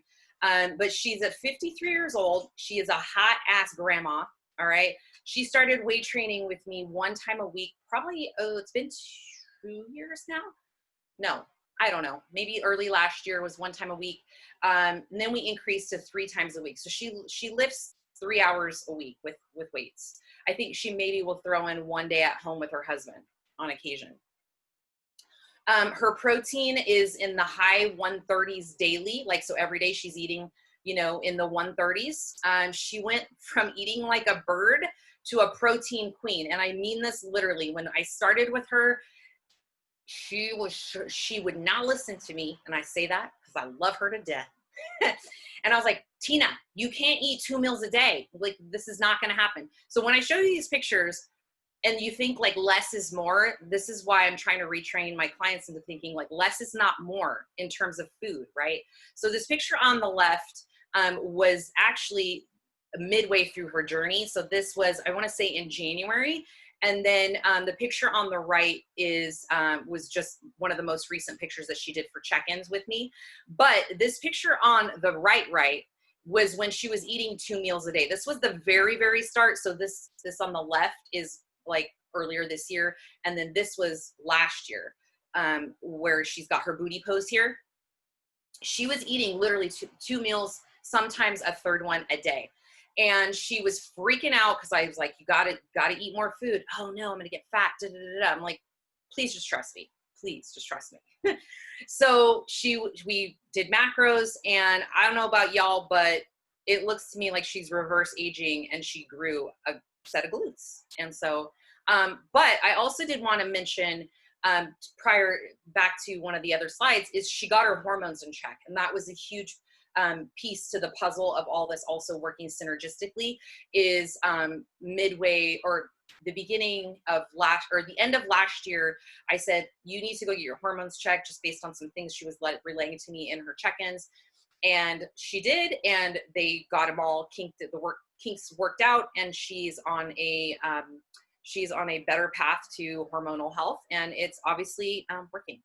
But she's at 53 years old. She is a hot ass grandma. All right. She started weight training with me one time a week, probably, it's been 2 years now. No, I don't know. Maybe early last year was one time a week. And then we increased to 3 times a week. So she lifts 3 hours a week with weights. I think she maybe will throw in one day at home with her husband on occasion. Her protein is in the high 130s daily. Like, so every day she's eating, you know, in the 130s. She went from eating like a bird to a protein queen. And I mean this literally. When I started with her, she would not listen to me. And I say that because I love her to death. And I was like, Tina, you can't eat 2 meals a day. Like, this is not going to happen. So when I show you these pictures, and you think like less is more, this is why I'm trying to retrain my clients into thinking like less is not more in terms of food, right? So this picture on the left was actually midway through her journey. So this was, I want to say, in January. And then the picture on the right is was just one of the most recent pictures that she did for check-ins with me. But this picture on the right was when she was eating 2 meals a day. This was the very, very start. So this on the left is like earlier this year. And then this was last year, where she's got her booty pose here. She was eating literally two meals, sometimes a third one a day. And she was freaking out because I was like, you gotta eat more food. Oh no, I'm gonna get fat. Da, da, da, da. I'm like, please just trust me. Please just trust me. So we did macros, and I don't know about y'all, but it looks to me like she's reverse aging, and she grew a set of glutes. And so, but I also did want to mention, prior back to one of the other slides, is she got her hormones in check. And that was a huge piece to the puzzle of all this also working synergistically. Is midway or the beginning of the end of last year, I said, you need to go get your hormones checked, just based on some things she was relaying to me in her check-ins. And she did, and they got them all kinks worked out, and she's on a better path to hormonal health, and it's obviously working.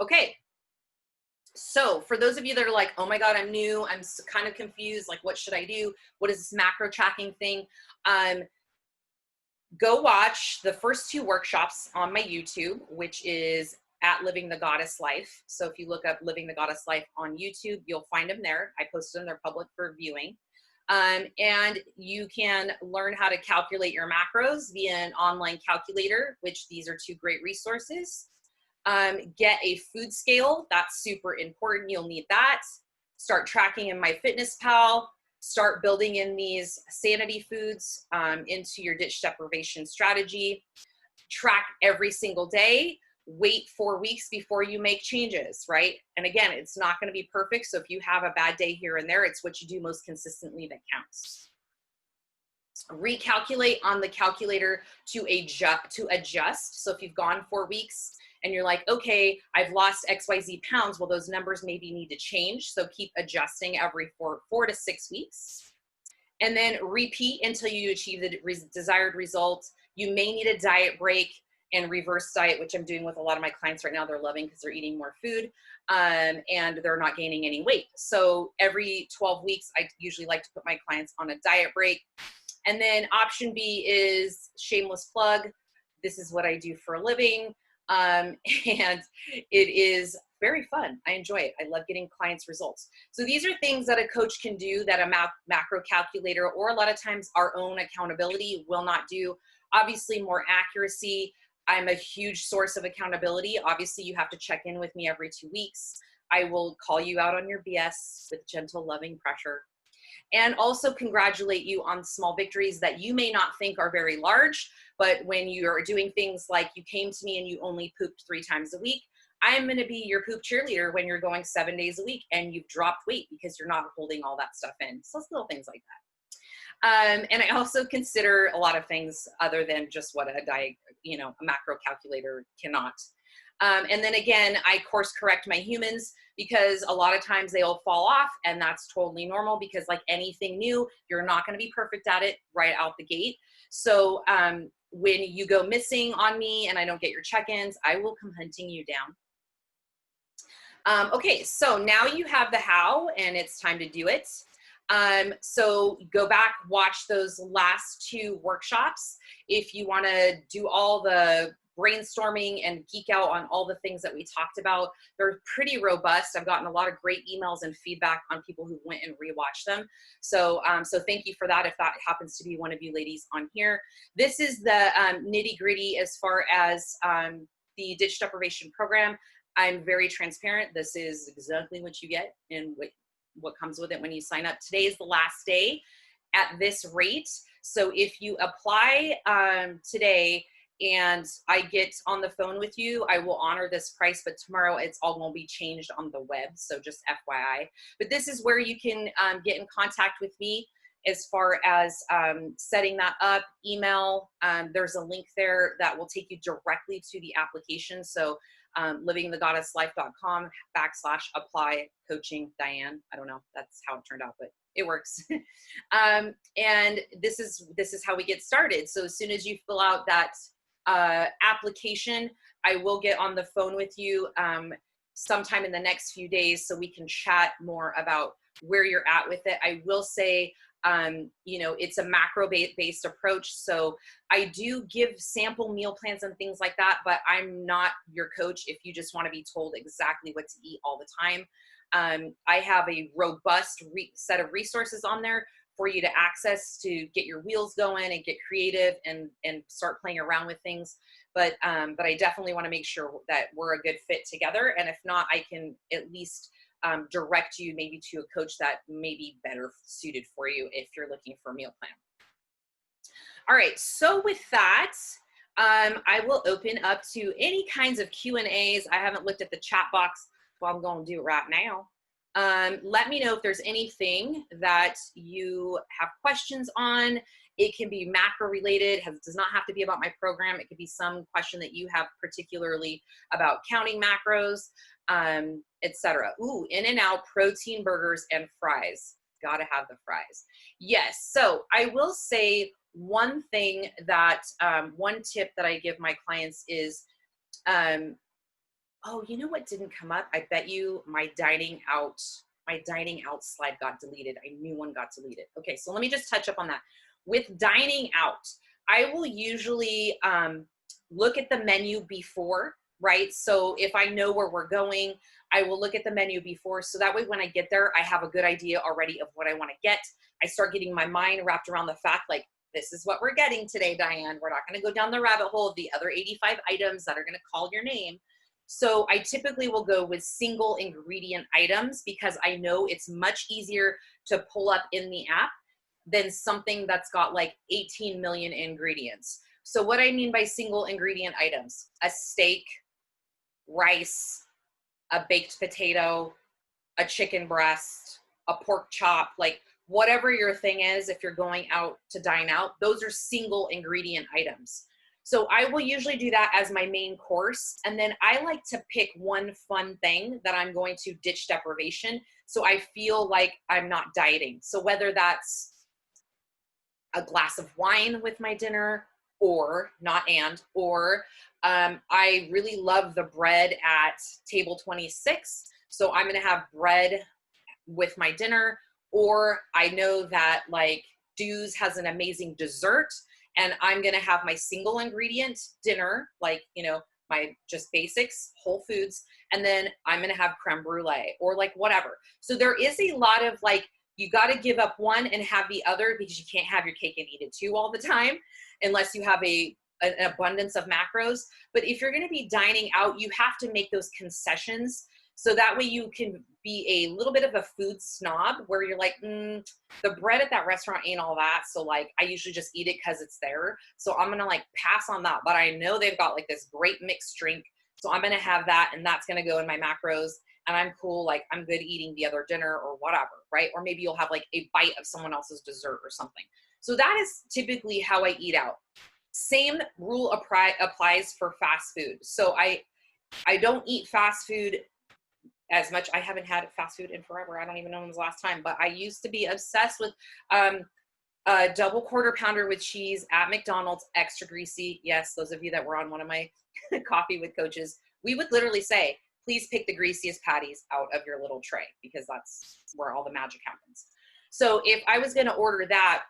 Okay. So for those of you that are like, oh my God, I'm new, I'm kind of confused, like, what should I do? What is this macro tracking thing? Go watch the first 2 workshops on my YouTube, which is at Living the Goddess Life. So if you look up Living the Goddess Life on YouTube, you'll find them there. I posted them, they're public for viewing. And you can learn how to calculate your macros via an online calculator, which these are 2 great resources. Get a food scale. That's super important. You'll need that. Start tracking in MyFitnessPal. Start building in these sanity foods into your ditch deprivation strategy. Track every single day. Wait 4 weeks before you make changes, right? And again, it's not going to be perfect. So if you have a bad day here and there, it's what you do most consistently that counts. recalculate on the calculator to adjust. So if you've gone 4 weeks and you're like, okay, I've lost XYZ pounds, well, those numbers maybe need to change. So keep adjusting every 4 to 6 weeks. And then repeat until you achieve the desired result. You may need a diet break and reverse diet, which I'm doing with a lot of my clients right now. They're loving because they're eating more food and they're not gaining any weight. So every 12 weeks, I usually like to put my clients on a diet break. And then option B is shameless plug. This is what I do for a living. And it is very fun. I enjoy it. I love getting clients results. So these are things that a coach can do that a macro calculator or a lot of times our own accountability will not do. Obviously more accuracy. I'm a huge source of accountability. Obviously you have to check in with me every 2 weeks. I will call you out on your BS with gentle, loving pressure. And also congratulate you on small victories that you may not think are very large, but when you're doing things like you came to me and you only pooped 3 times a week, I'm going to be your poop cheerleader when you're going 7 days a week and you've dropped weight because you're not holding all that stuff in. So it's little things like that. And I also consider a lot of things other than just what a macro calculator cannot. And then again, I course correct my humans because a lot of times they'll fall off, and that's totally normal because like anything new, you're not going to be perfect at it right out the gate. So when you go missing on me and I don't get your check-ins, I will come hunting you down. Okay, so now you have the how and it's time to do it. So go back, watch those last 2 workshops. If you want to do all the brainstorming and geek out on all the things that we talked about, they're pretty robust. I've gotten a lot of great emails and feedback on people who went and rewatched them. So, so thank you for that. If that happens to be one of you ladies on here, this is the nitty gritty as far as the ditch deprivation program. I'm very transparent. This is exactly what you get and what comes with it when you sign up. Today is the last day at this rate. So if you apply today and I get on the phone with you, I will honor this price, but tomorrow it's all going to be changed on the web. So just FYI, but this is where you can get in contact with me as far as setting that up. Email, there's a link there that will take you directly to the application. So livingthegoddesslife.com/apply coaching Diane. I don't know, that's how it turned out, but it works. And this is how we get started. So as soon as you fill out that application, I will get on the phone with you sometime in the next few days so we can chat more about where you're at with it. I will say, it's a macro-based approach. So I do give sample meal plans and things like that, but I'm not your coach if you just want to be told exactly what to eat all the time. I have a robust set of resources on there for you to access to get your wheels going and get creative and start playing around with things. But I definitely want to make sure that we're a good fit together. And if not, I can at least direct you maybe to a coach that may be better suited for you if you're looking for a meal plan. All right, so with that, I will open up to any kinds of Q&As. I haven't looked at the chat box, so I'm going to do it right now. Let me know if there's anything that you have questions on. It can be macro related, does not have to be about my program. It could be some question that you have particularly about counting macros, etc. Ooh, In-N-Out protein burgers and fries. Gotta have the fries. Yes, so I will say one thing that, one tip that I give my clients is, oh, you know what didn't come up? I bet you my dining out slide got deleted. I knew one got deleted. Okay, so let me just touch up on that. With dining out, I will usually look at the menu before, right? So if I know where we're going, I will look at the menu before. So that way when I get there, I have a good idea already of what I want to get. I start getting my mind wrapped around the fact like, this is what we're getting today, Diane. We're not going to go down the rabbit hole of the other 85 items that are going to call your name. So I typically will go with single ingredient items because I know it's much easier to pull up in the app than something that's got like 18 million ingredients. So what I mean by single ingredient items, a steak, rice, a baked potato, a chicken breast, a pork chop, like whatever your thing is, if you're going out to dine out, those are single ingredient items. So I will usually do that as my main course. And then I like to pick one fun thing that I'm going to ditch deprivation, so I feel like I'm not dieting. So whether that's a glass of wine with my dinner, or I really love the bread at table 26. So I'm going to have bread with my dinner. Or I know that like Dues has an amazing dessert, and I'm going to have my single ingredient dinner, like, you know, my just basics, whole foods. And then I'm going to have creme brulee or like whatever. So there is a lot of like, you got to give up one and have the other, because you can't have your cake and eat it too all the time unless you have an abundance of macros. But if you're going to be dining out, you have to make those concessions. So that way you can be a little bit of a food snob, where you're like, the bread at that restaurant ain't all that. So like, I usually just eat it because it's there. So I'm going to like pass on that. But I know they've got like this great mixed drink. So I'm going to have that, and that's going to go in my macros. And I'm cool, like I'm good eating the other dinner or whatever, right? Or maybe you'll have like a bite of someone else's dessert or something. So that is typically how I eat out. Same rule applies for fast food. So I don't eat fast food as much. I haven't had fast food in forever. I don't even know when was the last time, but I used to be obsessed with a double quarter pounder with cheese at McDonald's, extra greasy. Yes, those of you that were on one of my coffee with coaches, we would literally say, please pick the greasiest patties out of your little tray, because that's where all the magic happens. So if I was going to order that,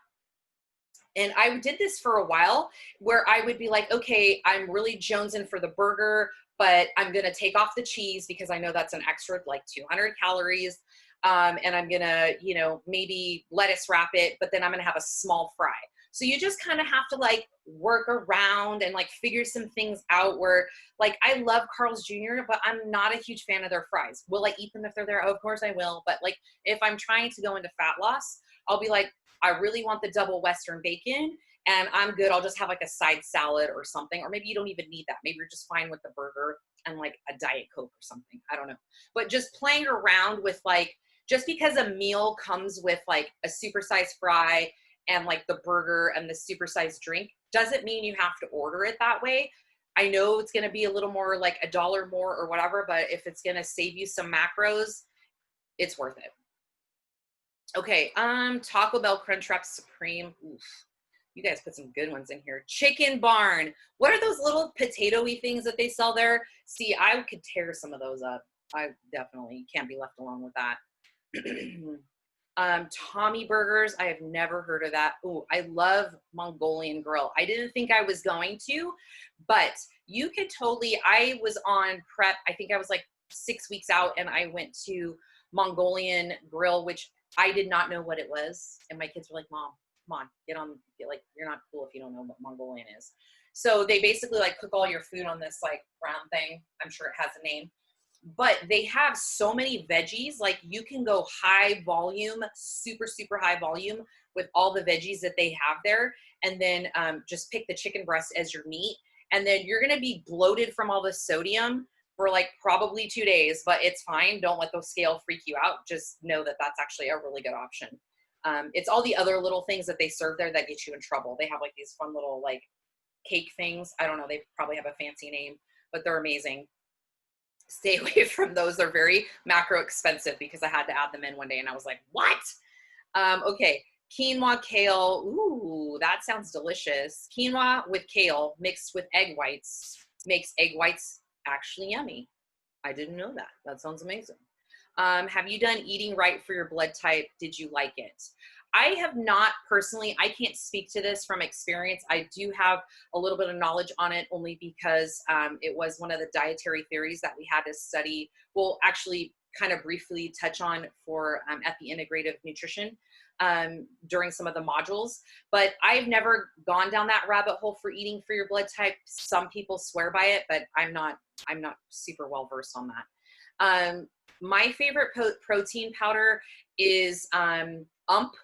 and I did this for a while, where I would be like, okay, I'm really jonesing for the burger, but I'm going to take off the cheese because I know that's an extra like 200 calories. And I'm going to, you know, maybe lettuce wrap it, but then I'm going to have a small fry. So you just kind of have to like work around and like figure some things out, where like, I love Carl's Jr., but I'm not a huge fan of their fries. Will I eat them if they're there? Oh, of course I will. But like, if I'm trying to go into fat loss, I'll be like, I really want the double Western bacon, and I'm good. I'll just have like a side salad or something. Or maybe you don't even need that. Maybe you're just fine with the burger and like a Diet Coke or something. I don't know. But just playing around with like, just because a meal comes with like a supersized fry and like the burger and the supersized drink, doesn't mean you have to order it that way. I know it's going to be a little more like $1 more or whatever, but if it's going to save you some macros, it's worth it. Okay, Taco Bell Crunchwrap Supreme. Oof. You guys put some good ones in here. Chicken Barn. What are those little potato-y things that they sell there? See, I could tear some of those up. I definitely can't be left alone with that. Tommy Burgers. I have never heard of that. Oh, I love Mongolian Grill. I didn't think I was going to, but you could totally, I was on prep. I think I was like 6 weeks out, and I went to Mongolian Grill, which I did not know what it was. And my kids were like, Mom, come on, like, you're not cool if you don't know what Mongolian is. So they basically like cook all your food on this like round thing. I'm sure it has a name, but they have so many veggies. Like you can go high volume, super, super high volume with all the veggies that they have there. And then just pick the chicken breast as your meat. And then you're going to be bloated from all the sodium for like probably 2 days, but it's fine. Don't let the scale freak you out. Just know that that's actually a really good option. It's all the other little things that they serve there that get you in trouble. They have like these fun little like cake things. I don't know. They probably have a fancy name, but they're amazing. Stay away from those. They're very macro expensive, because I had to add them in one day and I was like, what? Okay. Quinoa kale. Ooh, that sounds delicious. Quinoa with kale mixed with egg whites makes egg whites actually yummy. I didn't know that. That sounds amazing. Have you done eating right for your blood type? Did you like it? I have not personally. I can't speak to this from experience. I do have a little bit of knowledge on it, only because it was one of the dietary theories that we had to study. Well, actually kind of briefly touch on for at the integrative nutrition during some of the modules, but I've never gone down that rabbit hole for eating for your blood type. Some people swear by it, but I'm not super well versed on that. My favorite protein powder is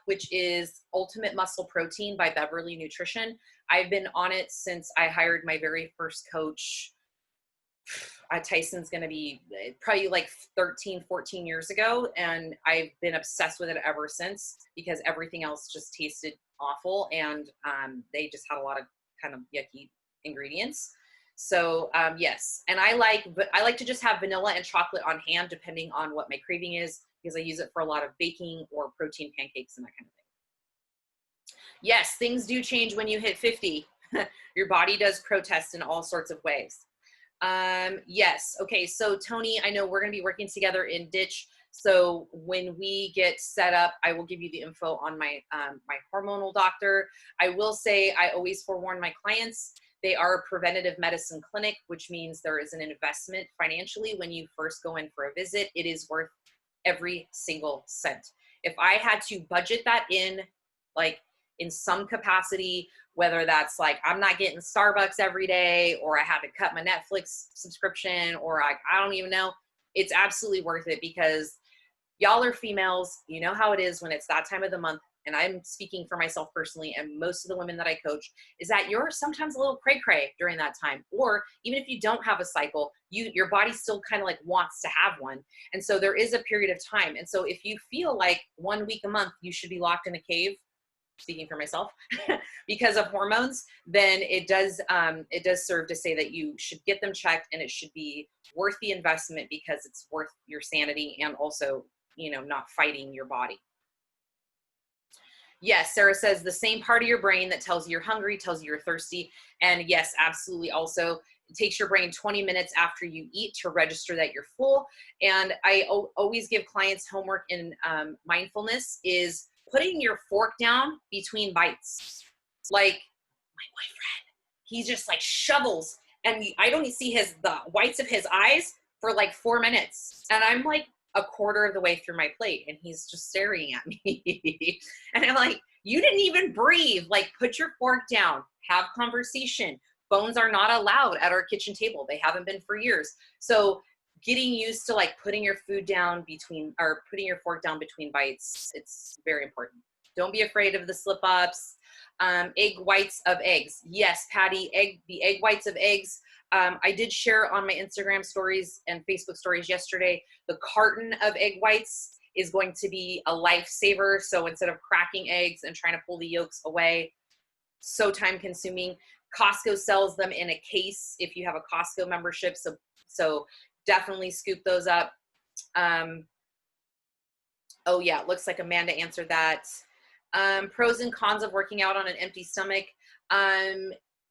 which is Ultimate Muscle Protein by Beverly Nutrition. I've been on it since I hired my very first coach Tyson's going to be probably like 13, 14 years ago. And I've been obsessed with it ever since because everything else just tasted awful. And they just had a lot of kind of yucky ingredients. So yes. And I like to just have vanilla and chocolate on hand, depending on what my craving is, because I use it for a lot of baking or protein pancakes and that kind of thing. Yes, things do change when you hit 50. Your body does protest in all sorts of ways. Yes. Okay. So Tony, I know we're going to be working together in Ditch. So when we get set up, I will give you the info on my, my hormonal doctor. I will say, I always forewarn my clients, they are a preventative medicine clinic, which means there is an investment financially when you first go in for a visit. It is worth every single cent. If I had to budget that in, like in some capacity, whether that's like, I'm not getting Starbucks every day, or I had to cut my Netflix subscription, or I don't even know, it's absolutely worth it because y'all are females. You know how it is when it's that time of the month. And I'm speaking for myself personally, and most of the women that I coach, is that you're sometimes a little cray-cray during that time. Or even if you don't have a cycle, your body still kind of like wants to have one. And so there is a period of time. And so if you feel like 1 week a month, you should be locked in a cave, speaking for myself, because of hormones, then it does serve to say that you should get them checked, and it should be worth the investment because it's worth your sanity and also, you know, not fighting your body. Yes, Sarah says the same part of your brain that tells you you're hungry tells you you're thirsty. And yes, absolutely. Also, it takes your brain 20 minutes after you eat to register that you're full. And I always give clients homework in mindfulness is putting your fork down between bites. Like my boyfriend, he just like shovels, and I don't see the whites of his eyes for like 4 minutes. And I'm like a quarter of the way through my plate, and he's just staring at me. And I'm like, you didn't even breathe. Like, put your fork down, have conversation. Phones are not allowed at our kitchen table. They haven't been for years. So getting used to like putting your food down between, or putting your fork down between bites, it's very important. Don't be afraid of the slip ups. Egg whites of eggs. Yes, Patty, the egg whites of eggs. I did share on my Instagram stories and Facebook stories yesterday, the carton of egg whites is going to be a lifesaver. So instead of cracking eggs and trying to pull the yolks away, so time consuming. Costco sells them in a case if you have a Costco membership. So definitely scoop those up. Oh yeah, it looks like Amanda answered that. Pros and cons of working out on an empty stomach.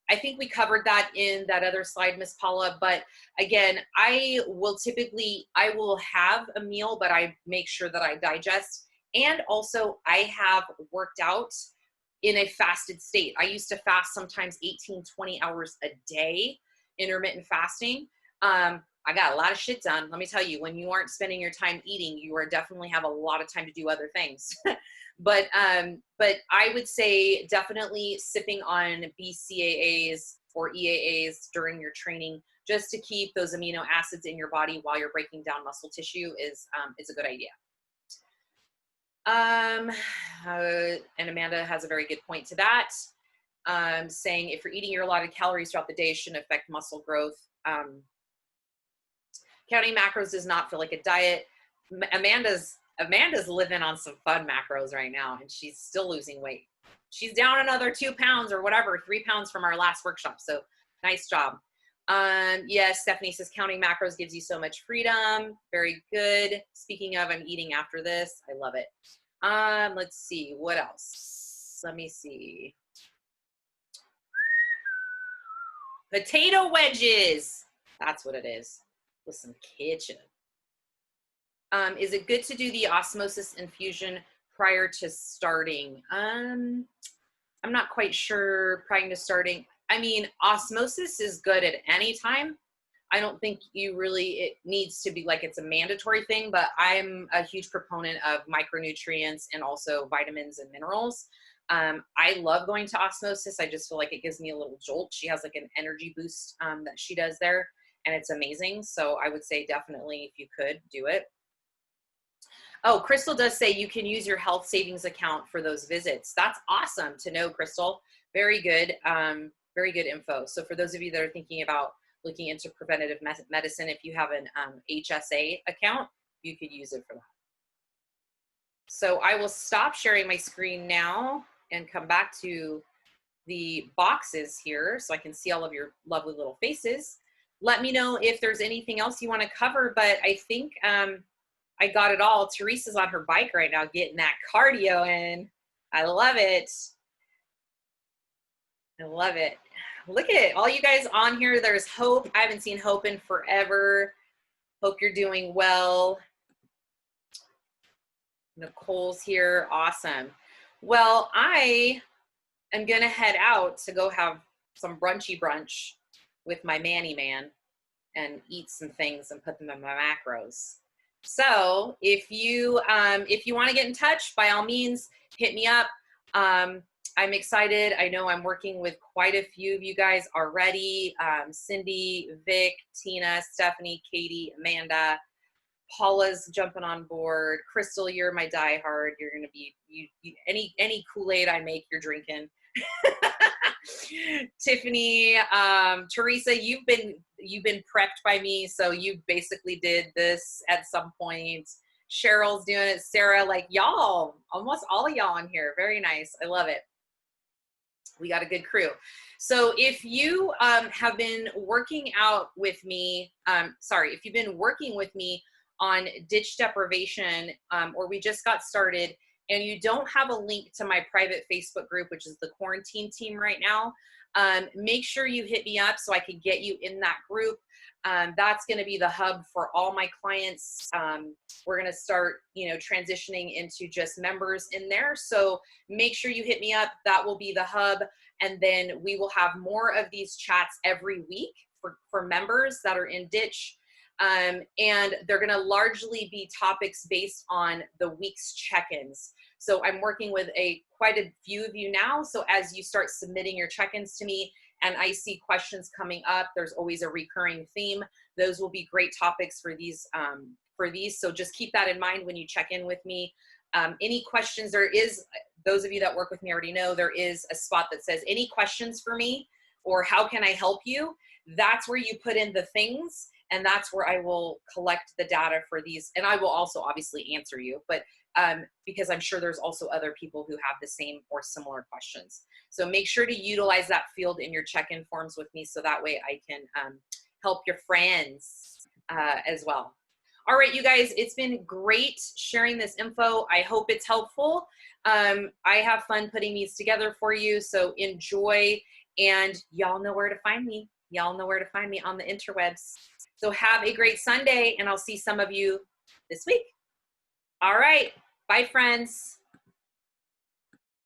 I think we covered that in that other slide, Miss Paula, but again, I will have a meal, but I make sure that I digest. And also I have worked out in a fasted state. I used to fast sometimes 18, 20 hours a day, intermittent fasting. I got a lot of shit done. Let me tell you, when you aren't spending your time eating, you are definitely have a lot of time to do other things. But I would say definitely sipping on BCAAs or EAAs during your training, just to keep those amino acids in your body while you're breaking down muscle tissue is a good idea. And Amanda has a very good point to that, saying if you're eating your allotted calories throughout the day, it shouldn't affect muscle growth. Counting macros does not feel like a diet. Amanda's living on some fun macros right now, and she's still losing weight. She's down another 2 pounds or whatever, 3 pounds from our last workshop. So nice job. Yes, Stephanie says counting macros gives you so much freedom. Very good. Speaking of, I'm eating after this. I love it. Let's see, what else? Let me see. Potato wedges. That's what it is. With some ketchup. Is it good to do the osmosis infusion prior to starting? I'm not quite sure prior to starting. I mean, osmosis is good at any time. I don't think it needs to be like it's a mandatory thing, but I'm a huge proponent of micronutrients and also vitamins and minerals. I love going to osmosis. I just feel like it gives me a little jolt. She has like an energy boost that she does there, and it's amazing. So I would say definitely if you could do it. Oh, Crystal does say you can use your health savings account for those visits. That's awesome to know, Crystal. Very good info. So for those of you that are thinking about looking into preventative medicine, if you have an HSA account, you could use it for that. So I will stop sharing my screen now and come back to the boxes here so I can see all of your lovely little faces. Let me know if there's anything else you want to cover, but I think I got it all. Teresa's on her bike right now getting that cardio in. I love it. I love it. Look at it. All you guys on here. There's Hope. I haven't seen Hope in forever. Hope you're doing well. Nicole's here. Awesome. Well, I am going to head out to go have some brunchy brunch with my Manny Man and eat some things and put them in my macros. So if you want to get in touch, by all means, hit me up. I'm excited. I know I'm working with quite a few of you guys already. Cindy, Vic, Tina, Stephanie, Katie, Amanda, Paula's jumping on board. Crystal, you're my diehard. You're going to be, any Kool-Aid I make, you're drinking. Tiffany, Teresa, you've been prepped by me, so you basically did this at some point. Cheryl's doing it. Sarah, like y'all, almost all of y'all in here. Very nice. I love it. We got a good crew. So if you have been working out with me, if you've been working with me on ditch deprivation, or we just got started, and you don't have a link to my private Facebook group, which is the quarantine team right now, make sure you hit me up so I can get you in that group. That's going to be the hub for all my clients. We're going to start, transitioning into just members in there. So make sure you hit me up. That will be the hub. And then we will have more of these chats every week for members that are in ditch. And they're going to largely be topics based on the week's check-ins. So I'm working with quite a few of you now. So as you start submitting your check-ins to me and I see questions coming up, there's always a recurring theme. Those will be great topics for these. So just keep that in mind when you check in with me. Any questions, those of you that work with me already know, there is a spot that says any questions for me or how can I help you? That's where you put in the things. And that's where I will collect the data for these. And I will also obviously answer you, but because I'm sure there's also other people who have the same or similar questions. So make sure to utilize that field in your check-in forms with me so that way I can help your friends as well. All right, you guys, it's been great sharing this info. I hope it's helpful. I have fun putting these together for you, so enjoy. And y'all know where to find me. Y'all know where to find me on the interwebs. So have a great Sunday, and I'll see some of you this week. All right. Bye, friends.